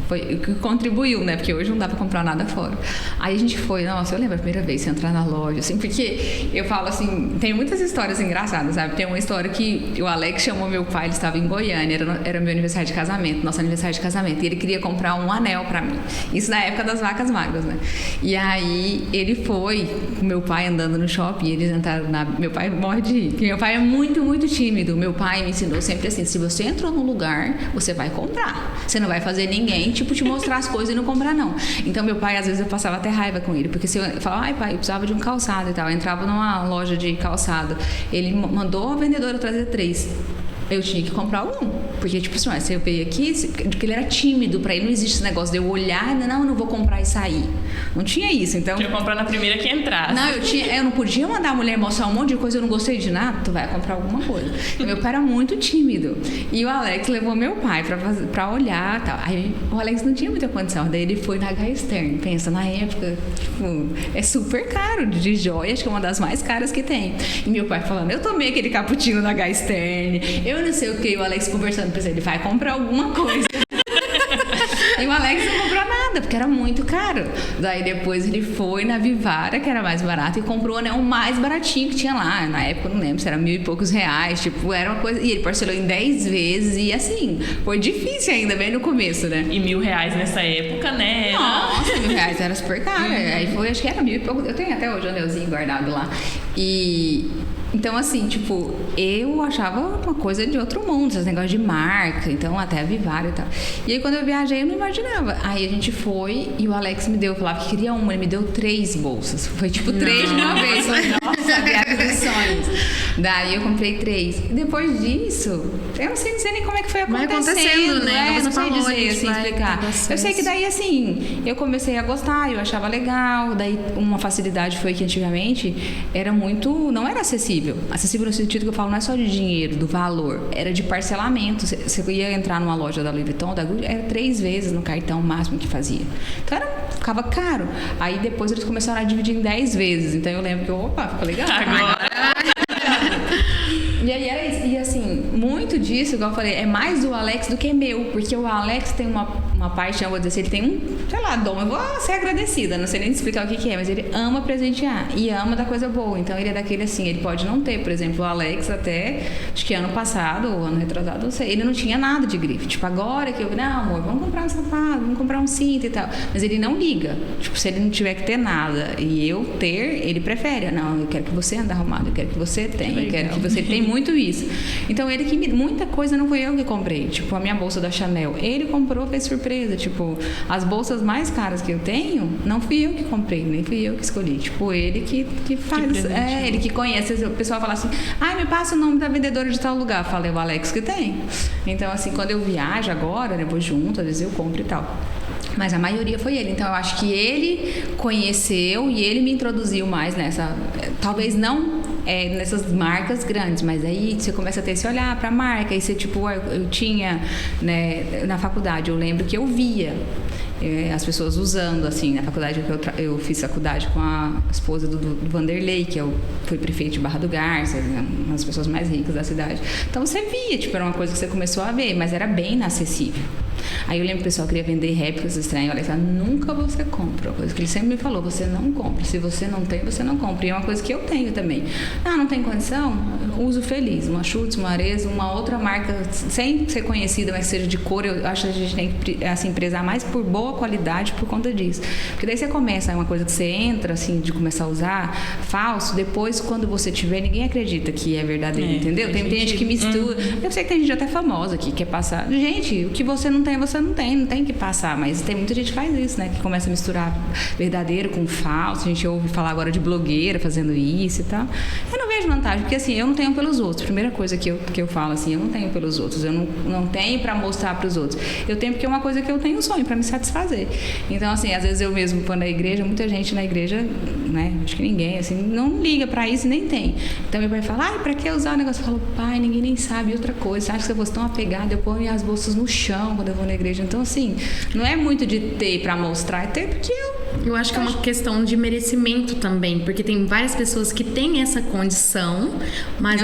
foi o que contribuiu, né? Porque hoje não dá pra comprar nada fora. Aí a gente foi, nossa, eu lembro a primeira vez você entrar na loja, assim, porque eu falo assim, tem muitas histórias engraçadas, sabe? Tem uma história que o Alex chamou meu pai, ele estava em Goiânia, era meu aniversário de casamento, nosso aniversário de casamento, e ele queria comprar um anel pra mim. Isso na época das vacas magras, né? E aí ele foi com meu pai andando no shopping, eles entraram meu pai morre de rir, porque meu pai é muito, muito tímido. Meu pai me ensinou sempre assim, se você entrou num lugar, você vai comprar. Você não vai fazer ninguém, tipo, te mostrar as coisas e não comprar, não. Então, meu pai, às vezes, eu passava até raiva com ele. Porque se eu falava, ai, pai, eu precisava de um calçado e tal. Eu entrava numa loja de calçado. Ele mandou a vendedora trazer 3. Eu tinha que comprar um. Porque, tipo assim, você veio aqui, porque ele era tímido, pra ele não existe esse negócio de eu olhar, não vou comprar e sair. Não tinha isso, então... Tinha que comprar na primeira que entrasse. Não, eu não podia mandar a mulher mostrar um monte de coisa, eu não gostei de nada, tu vai comprar alguma coisa. E meu pai era muito tímido. E o Alex levou meu pai pra olhar e tal. Aí o Alex não tinha muita condição, daí ele foi na H Stern. Pensa, na época, tipo, é super caro de joia, acho que é uma das mais caras que tem. E meu pai falando, eu tomei aquele cappuccino na H Stern, eu não sei o que, o Alex conversando, pensei, ele vai comprar alguma coisa. E o Alex não comprou nada, porque era muito caro. Daí depois ele foi na Vivara, que era mais barato, e comprou, né, o mais baratinho que tinha lá. Na época, eu não lembro se era 1.000 e poucos reais, tipo, era uma coisa... E ele parcelou em 10 vezes, e assim, foi difícil ainda, bem no começo, né? E R$1.000 nessa época, né? Nossa, R$1.000 era super caro. Aí foi, acho que era 1.000 e poucos... Eu tenho até hoje o anelzinho guardado lá. E... Então, assim, tipo, eu achava uma coisa de outro mundo, esses negócios de marca, então até a Vivara e tal. E aí, quando eu viajei, eu não imaginava. Aí a gente foi e o Alex me deu, eu falava que queria uma, ele me deu 3 bolsas. Foi tipo 3 de uma vez. Falei, nossa, viagem dos sonhos. Daí eu comprei 3. E depois disso, eu não sei dizer nem como é que foi acontecendo, né? Não sei dizer, assim, explicar. Eu sei que daí, assim, eu comecei a gostar, eu achava legal. Daí, uma facilidade foi que antigamente era muito, não era acessível. Acessível no sentido que eu falo, não é só de dinheiro, do valor, era de parcelamento. Você ia entrar numa loja da Louis Vuitton, da Gucci, era 3 vezes no cartão máximo que fazia. Então ficava caro. Aí depois eles começaram a dividir em 10 vezes. Então eu lembro que, opa, ficou legal. Agora. E aí era isso. E assim, muito disso, igual eu falei, é mais do Alex do que meu. Porque o Alex tem uma paixão, vou dizer assim, ele tem um, sei lá, dom. Eu vou ser agradecida, não sei nem explicar o que é, mas ele ama presentear e ama dar coisa boa. Então ele é daquele assim, ele pode não ter, por exemplo, o Alex até, acho que ano passado, ou ano retrasado, não sei, ele não tinha nada de grife. Tipo, agora que eu, não, amor, vamos comprar um sapato, vamos comprar um cinto e tal. Mas ele não liga. Tipo, se ele não tiver que ter nada e eu ter, ele prefere. Não, eu quero que você ande arrumado, eu quero que você tenha, eu quero que você tenha muito isso. Então ele que muita coisa não foi eu que comprei. Tipo, a minha bolsa da Chanel, ele comprou, fez surpresa. Tipo, as bolsas mais caras que eu tenho, não fui eu que comprei, nem fui eu que escolhi. Tipo, ele que faz. Ele que conhece. O pessoal fala assim, me passa o nome da vendedora de tal lugar. Eu falei, o Alex que tem. Então, assim, quando eu viajo agora, né, vou junto, às vezes eu compro e tal. Mas a maioria foi ele. Então, eu acho que ele conheceu e ele me introduziu mais nessa... Talvez não nessas marcas grandes, mas aí você começa a ter esse olhar para a marca. E você, tipo, eu tinha, né, na faculdade, eu lembro que eu via as pessoas usando, assim, na faculdade, eu fiz faculdade com a esposa do Vanderlei, que foi prefeito de Barra do Garça, uma das pessoas mais ricas da cidade. Então você via, tipo, era uma coisa que você começou a ver, mas era bem inacessível. Aí eu lembro que o pessoal queria vender réplicas estranhas. Olha, nunca você compra. Uma coisa que ele sempre me falou, você não compra. Se você não tem, você não compra. E é uma coisa que eu tenho também. Não tem condição? Uso feliz. Uma Schutz, uma Arezzo, uma outra marca, sem ser conhecida, mas que seja de cor. Eu acho que a gente tem que, assim, prezar mais por boa qualidade por conta disso. Porque daí você começa, é uma coisa que você entra, assim, de começar a usar, falso. Depois, quando você tiver, ninguém acredita que é verdadeiro, entendeu? Tem gente que mistura. Eu sei que tem gente até famosa que quer passar. Gente, o que você não tem, você não tem que passar, mas tem muita gente que faz isso, né, que começa a misturar verdadeiro com falso. A gente ouve falar agora de blogueira fazendo isso e tal. Eu não vejo vejo vantagem, porque assim, eu não tenho pelos outros. Primeira coisa que eu falo assim, eu não tenho pelos outros, eu não tenho pra mostrar pros outros. Eu tenho porque é uma coisa que eu tenho sonho pra me satisfazer. Então assim, às vezes eu mesmo quando na igreja, muita gente na igreja, né, acho que ninguém assim, não liga pra isso e nem tem. Então meu pai fala, ai, pra que usar o negócio? Eu falo, pai, ninguém nem sabe outra coisa. Você acha que eu vou tão apegada? Eu ponho as bolsas no chão quando eu vou na igreja. Então assim, não é muito de ter pra mostrar, é ter porque eu acho que é uma questão de merecimento também, porque tem várias pessoas que têm essa condição, mas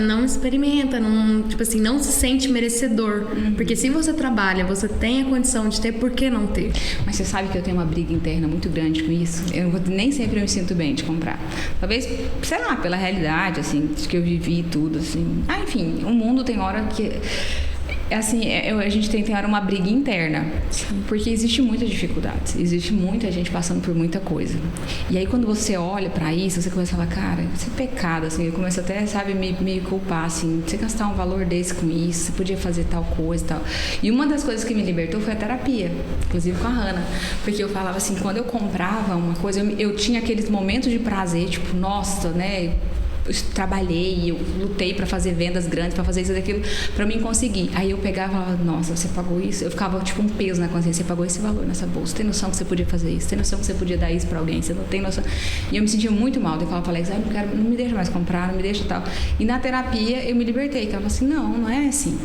não experimenta, não, tipo assim, não se sente merecedor. Porque se você trabalha, você tem a condição de ter, por que não ter? Mas você sabe que eu tenho uma briga interna muito grande com isso. Nem sempre eu me sinto bem de comprar. Talvez, sei lá, pela realidade, assim, que eu vivi tudo, assim. Enfim, o mundo tem hora que... Assim, a gente tem hora uma briga interna. Sim. Porque existe muita dificuldade. Existe muita gente passando por muita coisa. E aí, quando você olha pra isso, você começa a falar, cara, isso é pecado, assim. Eu começo até, sabe, me culpar, assim. Você gastar um valor desse com isso, você podia fazer tal coisa e tal. E uma das coisas que me libertou foi a terapia. Inclusive com a Hannah. Porque eu falava assim, quando eu comprava uma coisa, eu tinha aqueles momentos de prazer, tipo, nossa, né... Eu trabalhei, eu lutei para fazer vendas grandes, para fazer isso e aquilo, para mim conseguir. Aí eu pegava e falava, nossa, você pagou isso? Eu ficava tipo um peso na consciência, você pagou esse valor nessa bolsa, tem noção que você podia fazer isso? Tem noção que você podia dar isso para alguém? Você não tem noção? E eu me sentia muito mal. Eu falava para Alex, não me deixa mais comprar, não me deixa tal. E na terapia eu me libertei, que ela falou assim, não é assim.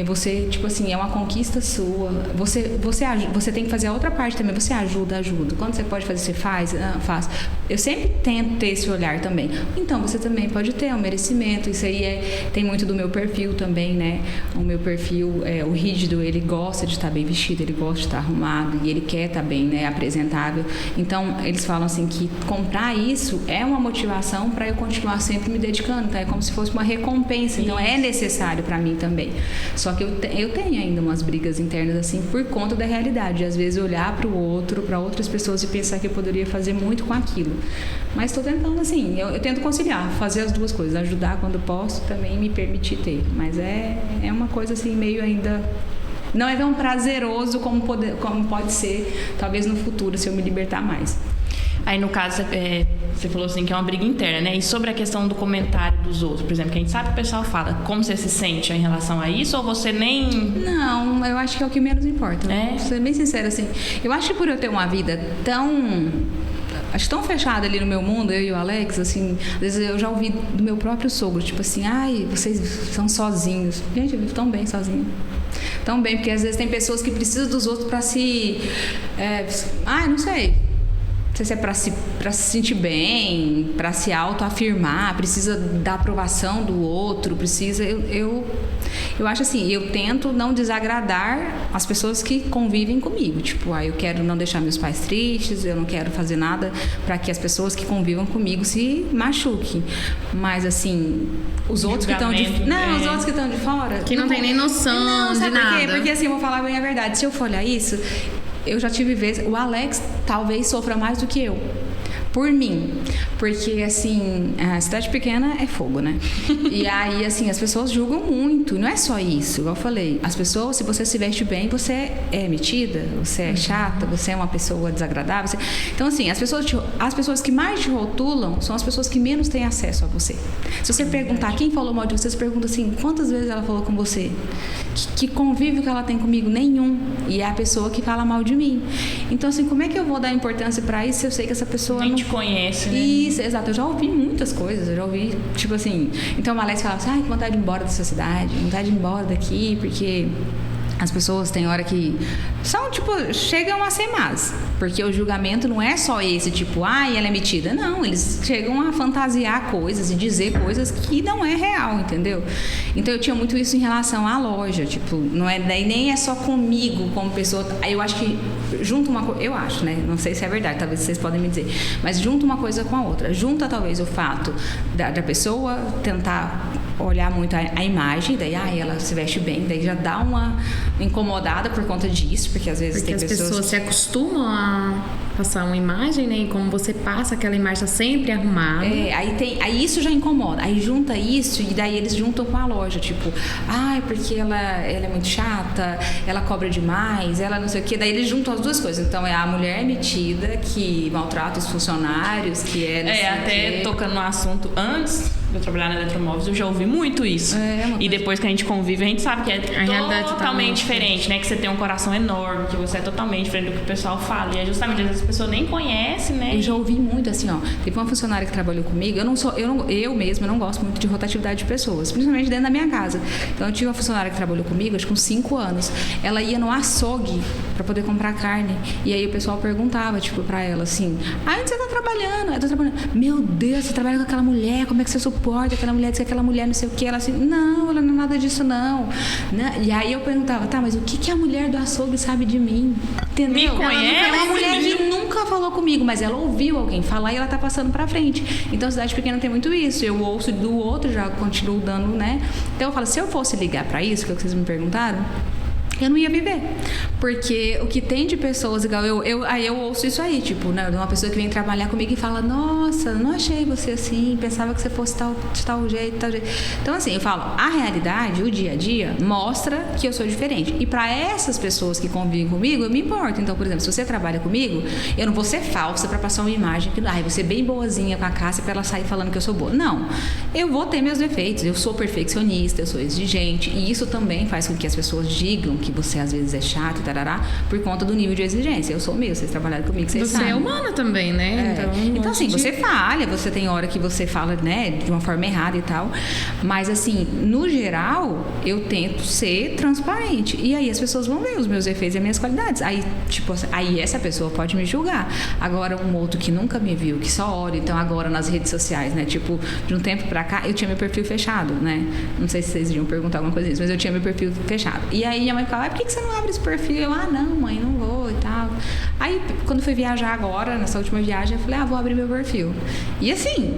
Você, tipo assim, é uma conquista sua. Você tem que fazer a outra parte também. Você ajuda. Quando você pode fazer, você faz. Faz. Eu sempre tento ter esse olhar também. Então, você também pode ter um merecimento. Isso aí tem muito do meu perfil também, né? O meu perfil, o rígido, ele gosta de estar bem vestido, ele gosta de estar arrumado e ele quer estar bem, né? Apresentável. Então, eles falam assim que comprar isso é uma motivação para eu continuar sempre me dedicando. Então, é como se fosse uma recompensa. Então, é necessário para mim também. Só que eu tenho ainda umas brigas internas assim por conta da realidade. Às vezes olhar para o outro, para outras pessoas e pensar que eu poderia fazer muito com aquilo. Mas estou tentando assim, eu tento conciliar, fazer as duas coisas, ajudar quando posso, também me permitir ter. Mas é uma coisa assim meio ainda... Não é tão prazeroso como pode ser, talvez no futuro, se eu me libertar mais. Aí, no caso, você falou assim que é uma briga interna, né? E sobre a questão do comentário dos outros, por exemplo, que a gente sabe que o pessoal fala, como você se sente em relação a isso, ou você nem... Não, eu acho que é o que menos importa. Vou ser bem sincera, assim. Eu acho que por eu ter uma vida tão fechada ali no meu mundo, eu e o Alex, assim, às vezes eu já ouvi do meu próprio sogro, tipo assim, ai, vocês são sozinhos. Gente, eu vivo tão bem sozinha. Tão bem, porque às vezes tem pessoas que precisam dos outros pra se... não sei... Não sei se é para se sentir bem, para se autoafirmar, precisa da aprovação do outro, precisa... Eu acho assim, eu tento não desagradar as pessoas que convivem comigo. Tipo, eu quero não deixar meus pais tristes, eu não quero fazer nada para que as pessoas que convivam comigo se machuquem. Mas, assim, os outros que estão de... Não, os outros que estão de fora... Que não tem nem noção de nada. Por quê? Porque, assim, eu vou falar bem a verdade. Se eu for olhar isso... Eu já tive vezes... O Alex talvez sofra mais do que eu. Por mim. Porque, assim, a cidade pequena é fogo, né? E aí, assim, as pessoas julgam muito. Não é só isso. Igual eu falei. As pessoas, se você se veste bem, você é metida, você é chata, você é uma pessoa desagradável. Então, assim, as pessoas que mais te rotulam são as pessoas que menos têm acesso a você. Se você perguntar quem falou mal de você, você pergunta assim, quantas vezes ela falou com você? Que convívio que ela tem comigo? Nenhum. E é a pessoa que fala mal de mim. Então, assim, como é que eu vou dar importância pra isso se eu sei que essa pessoa nem te conhece, né? Isso, exato. Eu já ouvi muitas coisas. Eu já ouvi, tipo assim... Então, o Alex falava assim, que vontade de ir embora dessa cidade, vontade de ir embora daqui, porque... As pessoas têm hora que são, tipo, chegam a ser más. Porque o julgamento não é só esse, tipo, ela é metida. Não, eles chegam a fantasiar coisas e dizer coisas que não é real, entendeu? Então, eu tinha muito isso em relação à loja. Tipo, não é, daí nem é só comigo como pessoa. Eu acho que junta uma coisa... Eu acho, né? Não sei se é verdade, talvez vocês podem me dizer. Mas junta uma coisa com a outra. Junta, talvez, o fato da pessoa tentar olhar muito a imagem. Daí, ela se veste bem. Daí já dá uma incomodada por conta disso, porque às vezes tem pessoas... Porque as pessoas se acostumam passar uma imagem, né? E como você passa, aquela imagem tá sempre arrumada. Aí isso já incomoda. Aí junta isso e daí eles juntam com a loja. Tipo, porque ela é muito chata, ela cobra demais, ela não sei o quê. Daí eles juntam as duas coisas. Então é a mulher metida que maltrata os funcionários, que até tocando no assunto, antes de eu trabalhar na Eletromóveis, eu já ouvi muito isso. E depois que a gente convive, a gente sabe que é totalmente diferente, né? Que você tem um coração enorme, que você é totalmente diferente do que o pessoal fala. E é justamente, às vezes, as pessoas nem conhecem, né? Eu já ouvi muito assim, ó. Teve uma funcionária que trabalhou comigo, eu mesma não gosto muito de rotatividade de pessoas, principalmente dentro da minha casa. Então eu tive uma funcionária que trabalhou comigo, acho que com 5 anos. Ela ia no açougue pra poder comprar carne. E aí o pessoal perguntava, tipo, pra ela assim: onde você tá trabalhando? Eu tô trabalhando. Meu Deus, você trabalha com aquela mulher, como é que você suporta aquela mulher? Diz que aquela mulher não sei o que. Ela assim, não, ela não é nada disso, não. E aí eu perguntava, tá, mas o que a mulher do açougue sabe de mim? Entendeu? Me conhece? É uma mulher que nunca falou comigo, mas ela ouviu alguém falar e ela tá passando pra frente. Então, cidade pequena tem muito isso. Eu ouço do outro, já continuo dando, né? Então eu falo, se eu fosse ligar pra isso, que é o que vocês me perguntaram, eu não ia viver. Porque o que tem de pessoas igual aí eu ouço isso aí, tipo, né, de uma pessoa que vem trabalhar comigo e fala, nossa, não achei você assim, pensava que você fosse tal jeito. Então, assim, eu falo, a realidade, o dia a dia, mostra que eu sou diferente. E para essas pessoas que convivem comigo, eu me importo. Então, por exemplo, se você trabalha comigo, eu não vou ser falsa para passar uma imagem que, vou ser bem boazinha com a Cássia para ela sair falando que eu sou boa. Não. Eu vou ter meus defeitos. Eu sou perfeccionista, eu sou exigente. E isso também faz com que as pessoas digam que você às vezes é chato, tarará, por conta do nível de exigência. Eu sou mesmo, vocês trabalharam comigo, vocês sabem. Você é humana também, né? Então assim, você falha, você tem hora que você fala, né, de uma forma errada e tal, mas assim, no geral, eu tento ser transparente, e aí as pessoas vão ver os meus defeitos e as minhas qualidades. Aí, tipo, aí essa pessoa pode me julgar. Agora, um outro que nunca me viu, que só olha, então agora nas redes sociais, né, tipo, de um tempo pra cá, eu tinha meu perfil fechado, né, não sei se vocês iriam perguntar alguma coisa disso, mas eu tinha meu perfil fechado. E aí minha mãe falava, por que você não abre esse perfil? Eu, não, mãe, não vou e tal. Aí, quando fui viajar agora, nessa última viagem, eu falei, vou abrir meu perfil. E assim,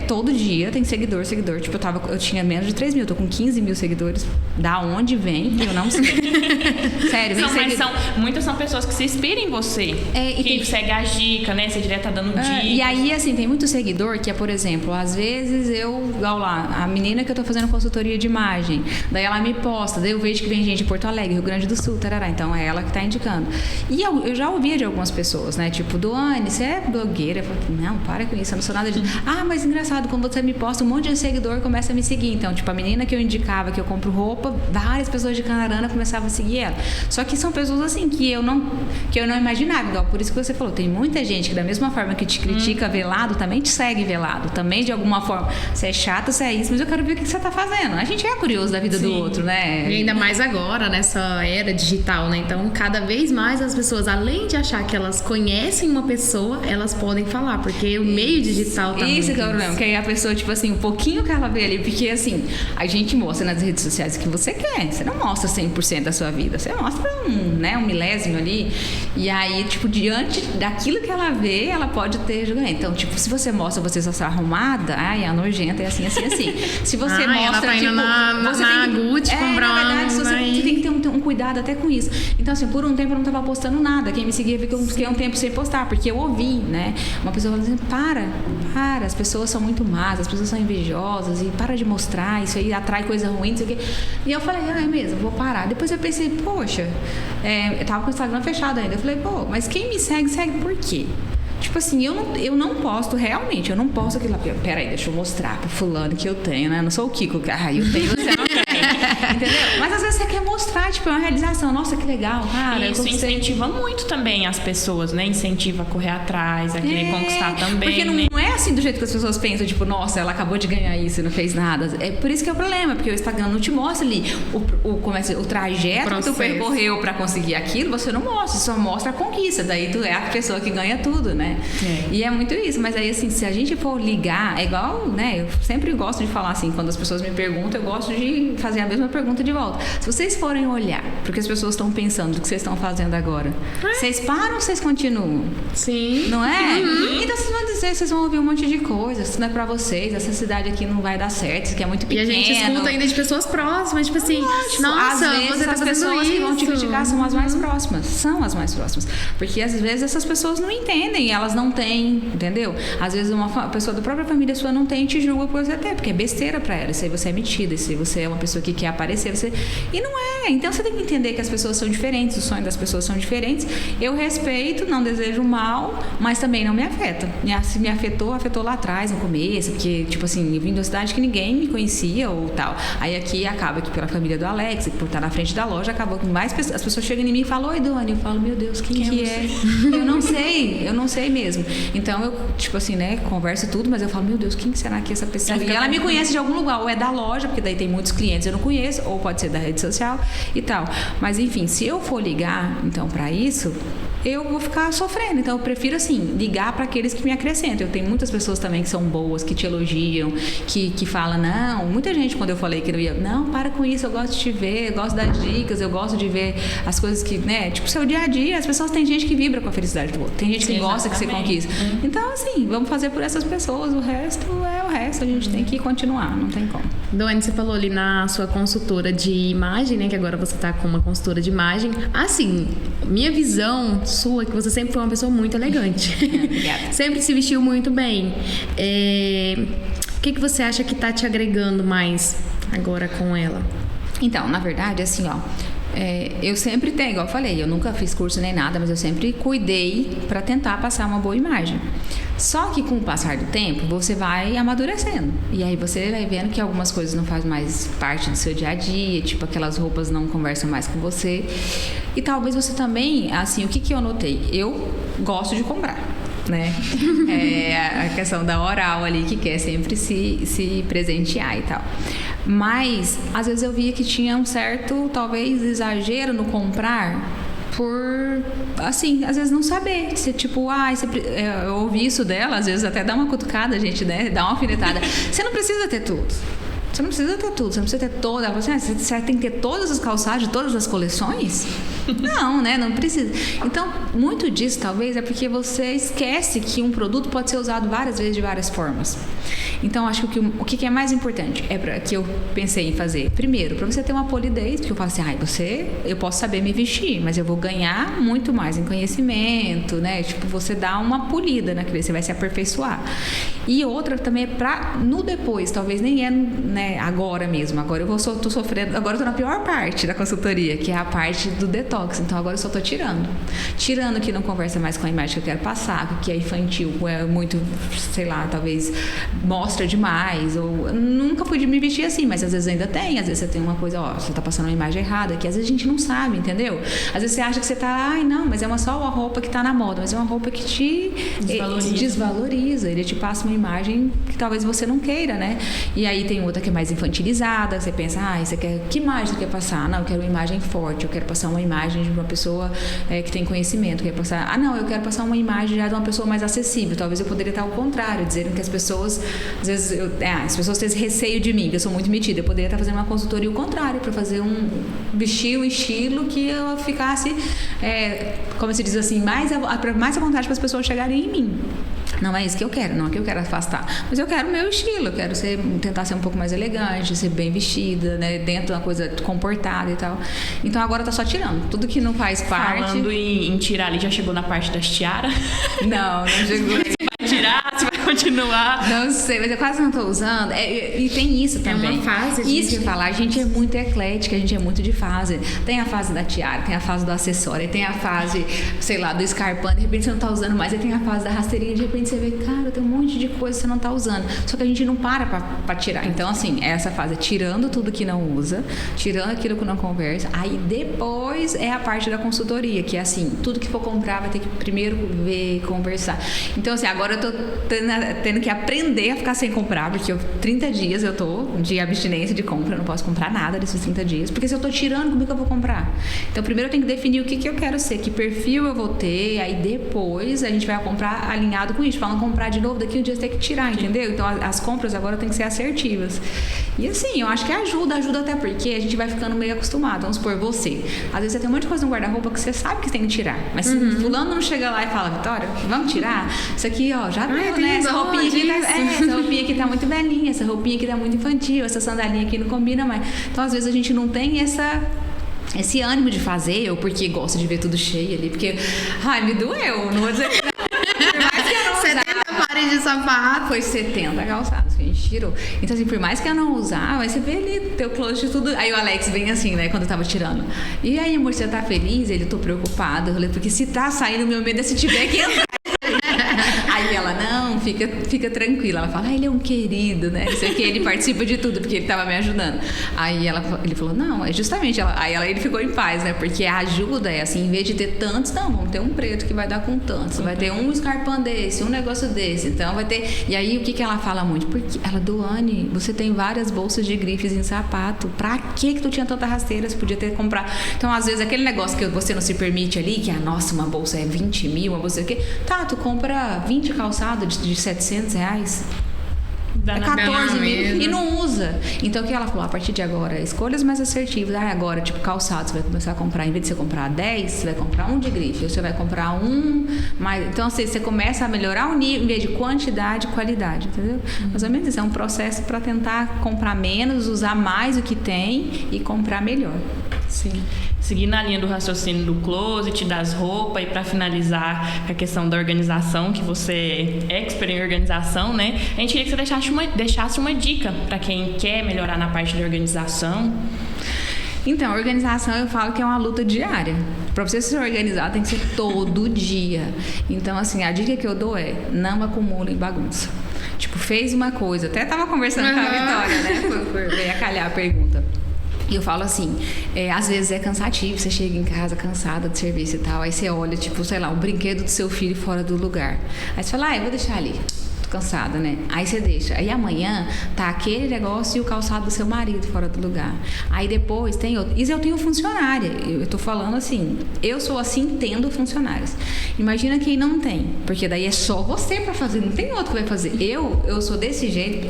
todo dia tem seguidor. Tipo, eu tinha menos de 3 mil, tô com 15 mil seguidores. Da onde vem? Eu não sei. Sério, muitas são pessoas que se inspiram em você. Que segue a dica, né? Você direto tá dando dica. E aí, assim, tem muito seguidor que é, por exemplo, às vezes igual lá, a menina que eu tô fazendo consultoria de imagem, daí ela me posta, daí eu vejo que vem gente de Porto Alegre, Rio Grande do Sul, tarará. Então é ela que tá indicando. E eu já ouvia de algumas pessoas, né? Tipo, Doane, você é blogueira? Eu falei, não, para com isso, eu não sou nada disso. Mas engraçado, quando você me posta, um monte de seguidor começa a me seguir. Então, tipo, a menina que eu indicava que eu compro roupa, várias pessoas de Canarana começavam a seguir ela. Só que são pessoas assim que eu não imaginava. Igual, por isso que você falou, tem muita gente que da mesma forma que te critica velado, também te segue velado. Também de alguma forma, você é chata, você é isso, mas eu quero ver o que você tá fazendo. A gente é curioso da vida do outro, né? E ainda mais agora, nessa era digital, né? Então, cada vez mais as pessoas, além de achar que elas conhecem uma pessoa, elas podem falar, porque o meio digital também. Isso que é o problema, que aí a pessoa, tipo assim, um pouquinho que ela vê ali, porque assim, a gente mostra nas redes sociais o que você quer, você não mostra 100% da sua vida, você mostra um milésimo ali, e aí, tipo, diante daquilo que ela vê, ela pode ter julgamento. Então, tipo, se você mostra você só está arrumada, é nojenta, é assim. Se você mostra, ela tá indo na Gucci comprar na verdade, você tem que ter um cuidado até com isso. Então, assim, por um tempo eu não tava postando nada, quem me seguia viu que eu fiquei um tempo sem postar, porque eu ouvi, né, uma pessoa falando assim, para, as pessoas são muito más, as pessoas são invejosas, e para de mostrar, isso aí atrai coisa ruim, não sei o quê. E eu falei, é mesmo, vou parar. Depois eu pensei, poxa, eu tava com o Instagram fechado ainda. Eu falei, mas quem me segue por quê? Tipo assim, eu não posto realmente, eu não posto aquilo lá. Peraí, deixa eu mostrar pro fulano que eu tenho, né? Eu não sou o Kiko, eu tenho, você não tem. Entendeu? Mas às vezes você quer mostrar, tipo, é uma realização. Nossa, que legal, cara. Isso incentiva muito também as pessoas, né? Incentiva a correr atrás, a querer conquistar também. Porque não é assim do jeito que as pessoas pensam, tipo, nossa, ela acabou de ganhar isso e não fez nada. É por isso que é o problema, porque o Instagram não te mostra ali o trajeto que tu percorreu pra conseguir aquilo, você não mostra, só mostra a conquista. Daí tu é a pessoa que ganha tudo, né? E é muito isso. Mas aí, assim, se a gente for ligar, é igual, né? Eu sempre gosto de falar assim, quando as pessoas me perguntam, eu gosto de fazer a mesma pergunta de volta. Se vocês forem olhar pro que as pessoas estão pensando, do que vocês estão fazendo agora, vocês param ou vocês continuam? Sim. Não é? Então vocês vão ouvir um monte de coisa, isso não é pra vocês, essa cidade aqui não vai dar certo, isso aqui é muito pequeno. E a gente escuta ainda de pessoas próximas, tipo assim, nossa, às vezes você tá as fazendo pessoas que vão te isso. criticar são as mais próximas, porque às vezes essas pessoas não entendem, elas não têm, entendeu? Às vezes uma pessoa da própria família sua não tem e te julga por você ter, porque é besteira pra ela, isso aí você é metida, isso aí você é uma pessoa que quer aparecer, e não é, então você tem que entender que as pessoas são diferentes, os sonhos das pessoas são diferentes, eu respeito, não desejo mal, mas também não me afeta. Se me afetou lá atrás, no começo, porque, tipo assim, eu vim de uma cidade que ninguém me conhecia ou tal. Aí aqui acaba que pela família do Alex, por estar na frente da loja, acabou que mais pessoas, as pessoas chegam em mim e falam, oi, Dani, eu falo, meu Deus, quem que é? Eu não sei mesmo. Então eu, tipo assim, né, converso tudo, mas eu falo, meu Deus, quem será que é essa pessoa? E ela me conhece de algum lugar, ou é da loja, porque daí tem muitos clientes eu não conheço, ou pode ser da rede social e tal. Mas enfim, se eu for ligar, então, pra isso, eu vou ficar sofrendo. Então eu prefiro, assim, ligar para aqueles que me acrescentam. Eu tenho muitas pessoas também que são boas, que te elogiam, que falam, não, muita gente quando eu falei que não ia, não, para com isso, eu gosto de te ver, eu gosto das dicas, eu gosto de ver as coisas que, né, tipo, seu dia a dia, as pessoas, tem gente que vibra com a felicidade do outro, tem gente que gosta que você conquista. Então, assim, vamos fazer por essas pessoas, o resto é o resto, a gente tem que continuar, não tem como. Dani, você falou ali na sua consultora de imagem, né, que agora você tá com uma consultora de imagem. Assim, minha visão sua é que você sempre foi uma pessoa muito elegante. Obrigada. Sempre se vestiu muito bem. O que você acha que tá te agregando mais agora com ela? Então, na verdade, assim, ó, eu sempre tenho, igual eu falei, eu nunca fiz curso nem nada, mas eu sempre cuidei para tentar passar uma boa imagem. Só que com o passar do tempo, você vai amadurecendo. E aí você vai vendo que algumas coisas não fazem mais parte do seu dia a dia, tipo aquelas roupas não conversam mais com você. E talvez você também, assim, o que eu notei? Eu gosto de comprar, né? A questão da oral ali, que quer sempre se presentear e tal. Mas, às vezes eu via que tinha um certo, talvez, exagero no comprar por, assim, às vezes não saber. Você, tipo, eu ouvi isso dela, às vezes até dá uma cutucada, gente, né? Dá uma alfinetada. Você não precisa ter tudo. Você não precisa ter tudo, você não precisa ter toda. Ela falou assim, você tem que ter todas as calçadas de todas as coleções? Não, né? Não precisa. Então, muito disso, talvez, é porque você esquece que um produto pode ser usado várias vezes de várias formas. Então, acho que o que é mais importante que eu pensei em fazer. Primeiro, para você ter uma polidez, porque eu falo assim, eu posso saber me vestir, mas eu vou ganhar muito mais em conhecimento, né? Tipo, você dá uma polida naquele, você vai se aperfeiçoar. E outra também é no depois, talvez nem né, agora mesmo. Agora tô sofrendo, agora eu tô na pior parte da consultoria, que é a parte do detox. Então agora eu só tô tirando que não conversa mais com a imagem que eu quero passar, que é infantil, é muito, sei lá, talvez mostra demais, ou nunca fui me vestir assim, mas às vezes ainda tem, às vezes você tem uma coisa, você tá passando uma imagem errada, que às vezes a gente não sabe, entendeu? Às vezes você acha que você tá, não, mas é só uma roupa que tá na moda, mas é uma roupa que te desvaloriza, ele te passa uma imagem que talvez você não queira, né? E aí tem outra que é mais infantilizada, você pensa, que imagem você quer passar? Não, eu quero uma imagem forte, eu quero passar uma imagem de uma pessoa que tem conhecimento, eu quero passar, eu quero passar uma imagem já de uma pessoa mais acessível, talvez eu poderia estar ao contrário, dizendo que as pessoas, às vezes, as pessoas têm esse receio de mim, que eu sou muito metida, eu poderia estar fazendo uma consultoria o contrário, para fazer vestir um estilo que eu ficasse, como se diz assim, mais à vontade para as pessoas chegarem em mim. Não é isso que eu quero, não é que eu quero afastar. Mas eu quero o meu estilo, eu quero tentar ser um pouco mais elegante, ser bem vestida, né? Dentro de uma coisa comportada e tal. Então agora tá só tirando. Tudo que não faz parte. Falando em tirar ali, já chegou na parte das tiaras? Não chegou. Vai tirar, você vai continuar? Não sei, mas eu quase não tô usando. E tem isso também. É uma fase. Isso que eu falar, a gente é muito eclética, a gente é muito de fase. Tem a fase da tiara, tem a fase do acessório, tem a fase, sei lá, do escarpão, de repente você não tá usando mais, aí tem a fase da rasteirinha, de repente você vê, cara, tem um monte de coisa que você não tá usando. Só que a gente não para pra tirar. Então, assim, essa fase é tirando tudo que não usa, tirando aquilo que não conversa, aí depois é a parte da consultoria, que é assim, tudo que for comprar vai ter que primeiro ver, conversar. Então, assim, agora eu tô tendo que aprender a ficar sem comprar, porque 30 dias eu tô de abstinência de compra, eu não posso comprar nada desses 30 dias, porque se eu tô tirando, como é que eu vou comprar? Então, primeiro eu tenho que definir o que eu quero ser, que perfil eu vou ter, aí depois a gente vai comprar alinhado com isso, pra não comprar de novo, daqui um dia você tem que tirar, entendeu? Então, as compras agora tem que ser assertivas. E assim, eu acho que ajuda até porque a gente vai ficando meio acostumado. Vamos supor, você. Às vezes você tem um monte de coisa no guarda-roupa que você sabe que você tem que tirar, mas se fulano não chega lá e fala, Vitória, vamos tirar? Isso aqui, ó, já viu, né? Você roupinha aqui essa roupinha aqui tá muito velhinha, essa roupinha aqui tá muito infantil, essa sandalinha aqui não combina mais. Então, às vezes, a gente não tem esse ânimo de fazer, ou porque gosta de ver tudo cheio ali, porque, me doeu, não vou dizer que não. Por mais que eu não 70 pares de sapato. Foi 70 calçados que a gente tirou. Então, assim, por mais que eu não usar, aí você vê ali teu closet de tudo. Aí o Alex vem assim, né, quando eu tava tirando. E aí, amor, você tá feliz? Ele, tô preocupada. Eu falei, porque se tá saindo, meu medo é se tiver que entrar. Aí ela, não, fica tranquila. Ela fala, ele é um querido, né? Isso aqui, ele participa de tudo, porque ele tava me ajudando. Aí ele falou, não, é justamente. Ele ficou em paz, né? Porque a ajuda é assim, em vez de ter tantos, não, vamos ter um preto que vai dar com tantos. Vai ter um escarpão desse, um negócio desse. Então vai ter. E aí o que ela fala muito? Porque ela, Doane, você tem várias bolsas de grifes em sapato. Pra que tu tinha tanta rasteira? Você podia ter comprado. Então, às vezes, aquele negócio que você não se permite ali, que nossa, uma bolsa é 20 mil, uma bolsa é o quê? Tá, tu compra 20 calçados de 700 reais. É 14 mil e não usa. Então o que ela falou? A partir de agora, escolhas mais assertivas. Agora, tipo, calçado, você vai começar a comprar, em vez de você comprar 10, você vai comprar um de grife, ou você vai comprar um mais. Então, assim, você começa a melhorar o nível, em vez de quantidade e qualidade, entendeu? Mais ou menos isso. É um processo para tentar comprar menos, usar mais o que tem e comprar melhor. Sim. Seguindo a linha do raciocínio do closet, das roupas, e para finalizar a questão da organização, que você é expert em organização, né? A gente queria que você deixasse uma dica para quem quer melhorar na parte da organização. Então, a organização eu falo que é uma luta diária. Para você se organizar, tem que ser todo dia. Então, assim, a dica que eu dou é: não acumule bagunça. Tipo, fez uma coisa, até tava conversando com a Vitória, né? Veio a calhar a pergunta. E eu falo assim, às vezes é cansativo, você chega em casa cansada de serviço e tal, aí você olha, tipo, sei lá, o brinquedo do seu filho fora do lugar. Aí você fala, eu vou deixar ali. Cansada, né? Aí você deixa. Aí amanhã tá aquele negócio e o calçado do seu marido fora do lugar. Aí depois tem outro. Isso eu tenho funcionária. Eu tô falando assim, eu sou assim tendo funcionários. Imagina quem não tem, porque daí é só você pra fazer, não tem outro que vai fazer. Eu sou desse jeito.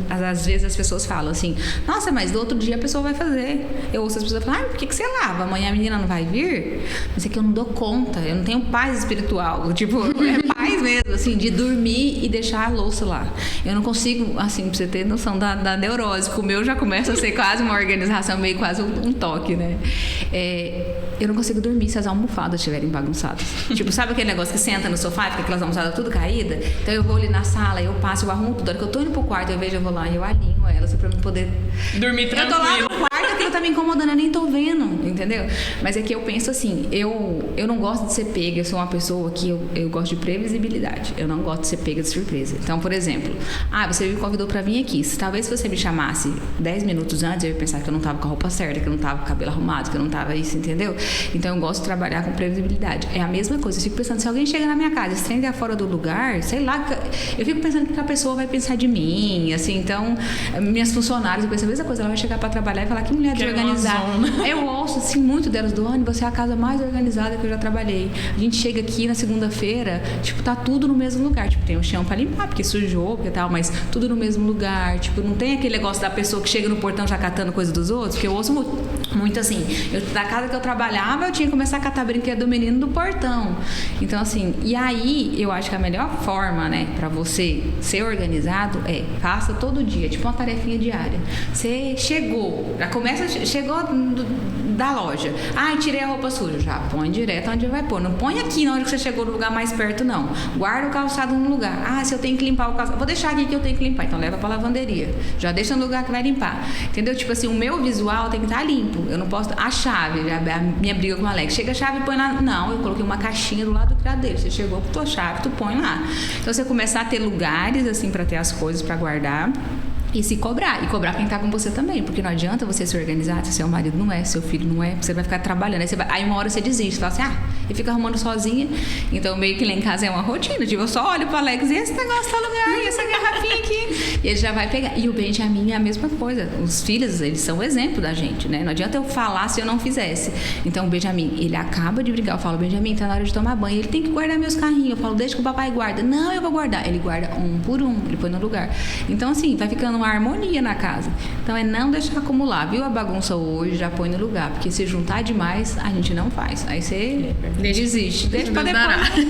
Às vezes as pessoas falam assim, nossa, mas do outro dia a pessoa vai fazer. Eu ouço as pessoas falar, por que você lava? Amanhã a menina não vai vir? Mas é que eu não dou conta, eu não tenho paz espiritual. Tipo, é paz mesmo, assim, de dormir e deixar a louça lá. Eu não consigo, assim, pra você ter noção da neurose. O meu já começa a ser quase uma organização, meio quase um toque, né? Eu não consigo dormir se as almofadas estiverem bagunçadas. Tipo, sabe aquele negócio que senta no sofá e fica aquelas almofadas tudo caídas? Então eu vou ali na sala, eu passo, eu arrumo tudo. A hora que eu tô indo pro quarto, eu vou lá e eu alinho elas pra eu poder dormir tranquilo. Eu tô lá no quarto, aquilo tá me incomodando, eu nem tô vendo, entendeu? Mas é que eu penso assim, eu não gosto de ser pega, eu sou uma pessoa que eu gosto de previsibilidade. Eu não gosto de ser pega de surpresa. Então, por exemplo, você me convidou pra vir aqui. Talvez se você me chamasse 10 minutos antes, eu ia pensar que eu não tava com a roupa certa, que eu não tava com o cabelo arrumado, que eu não tava isso, entendeu? Então, eu gosto de trabalhar com previsibilidade. É a mesma coisa. Eu fico pensando, se alguém chega na minha casa, estender fora do lugar, sei lá, eu fico pensando o que a pessoa vai pensar de mim, assim. Então, minhas funcionárias, eu penso a mesma coisa. Ela vai chegar pra trabalhar e falar, que mulher desorganizada. Eu ouço, assim, muito delas, Doane, você é a casa mais organizada que eu já trabalhei. A gente chega aqui na segunda-feira, tipo, tá tudo no mesmo lugar. Tipo, tem o chão pra limpar, porque sujou, porque tal, mas tudo no mesmo lugar. Tipo, não tem aquele negócio da pessoa que chega no portão já catando coisa dos outros, porque eu ouço muito assim. Da casa que eu trabalhava, eu tinha que começar a catar brinquedo do menino do portão. Então, assim, e aí eu acho que a melhor forma, né, pra você ser organizado faça todo dia, tipo uma tarefinha diária. Você chegou da loja. Tirei a roupa suja. Já põe direto onde vai pôr. Não põe aqui na hora que você chegou no lugar mais perto, não. Guarda o calçado no lugar. Se eu tenho que limpar o calçado, vou deixar aqui que eu tenho que limpar. Então leva pra lavanderia. Já deixa no lugar que vai limpar. Entendeu? Tipo assim, o meu visual tem que estar limpo. Eu não posso. A chave, a minha briga com o Alex. Chega a chave e põe lá. Não, eu coloquei uma caixinha do lado do criadeiro. Você chegou com tua chave, tu põe lá. Então você começar a ter lugares assim pra ter as coisas pra guardar. E se cobrar. E cobrar quem tá com você também. Porque não adianta você se organizar se seu marido não é, seu filho não é. Você vai ficar trabalhando. Aí uma hora você desiste. Fala assim, e fica arrumando sozinha. Então meio que lá em casa é uma rotina. Tipo, eu só olho pro Alex e esse negócio tá no lugar. E essa garrafinha aqui. E ele já vai pegar. E o Benjamin é a mesma coisa. Os filhos, eles são o exemplo da gente, né? Não adianta eu falar se eu não fizesse. Então o Benjamin, ele acaba de brigar. Eu falo, Benjamin, tá na hora de tomar banho. Ele tem que guardar meus carrinhos. Eu falo, deixa que o papai guarda. Não, eu vou guardar. Ele guarda um por um. Ele põe no lugar. Então assim, vai ficando uma harmonia na casa. Então é não deixar acumular. Viu a bagunça hoje, já põe no lugar. Porque se juntar demais, a gente não faz. Aí você desiste. Deixa pra depois.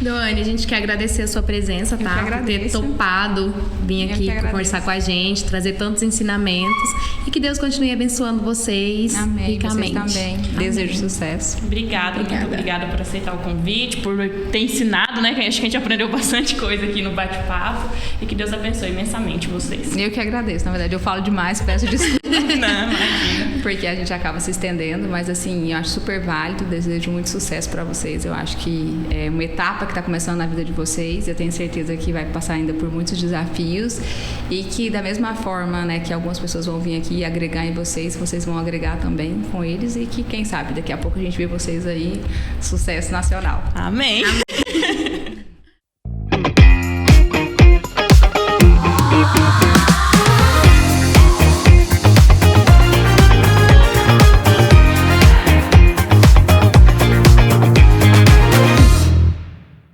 Doane, a gente quer agradecer a sua presença, tá? Por ter topado vir aqui conversar com a gente, trazer tantos ensinamentos. E que Deus continue abençoando vocês. Amém. Ricamente. Vocês também. Desejo sucesso. Obrigada, muito obrigada por aceitar o convite, por ter ensinado, né? Acho que a gente aprendeu bastante coisa aqui no bate-papo. E que Deus abençoe imensamente vocês. Eu que agradeço. Na verdade, eu falo demais, peço desculpa. Não, imagina. Porque a gente acaba se estendendo, mas assim, eu acho super válido, desejo muito sucesso para vocês. Eu acho que é uma etapa que está começando na vida de vocês. Eu tenho certeza que vai passar ainda por muitos desafios e que da mesma forma, né, que algumas pessoas vão vir aqui e agregar em vocês vão agregar também com eles e que quem sabe daqui a pouco a gente vê vocês aí, sucesso nacional. Amém.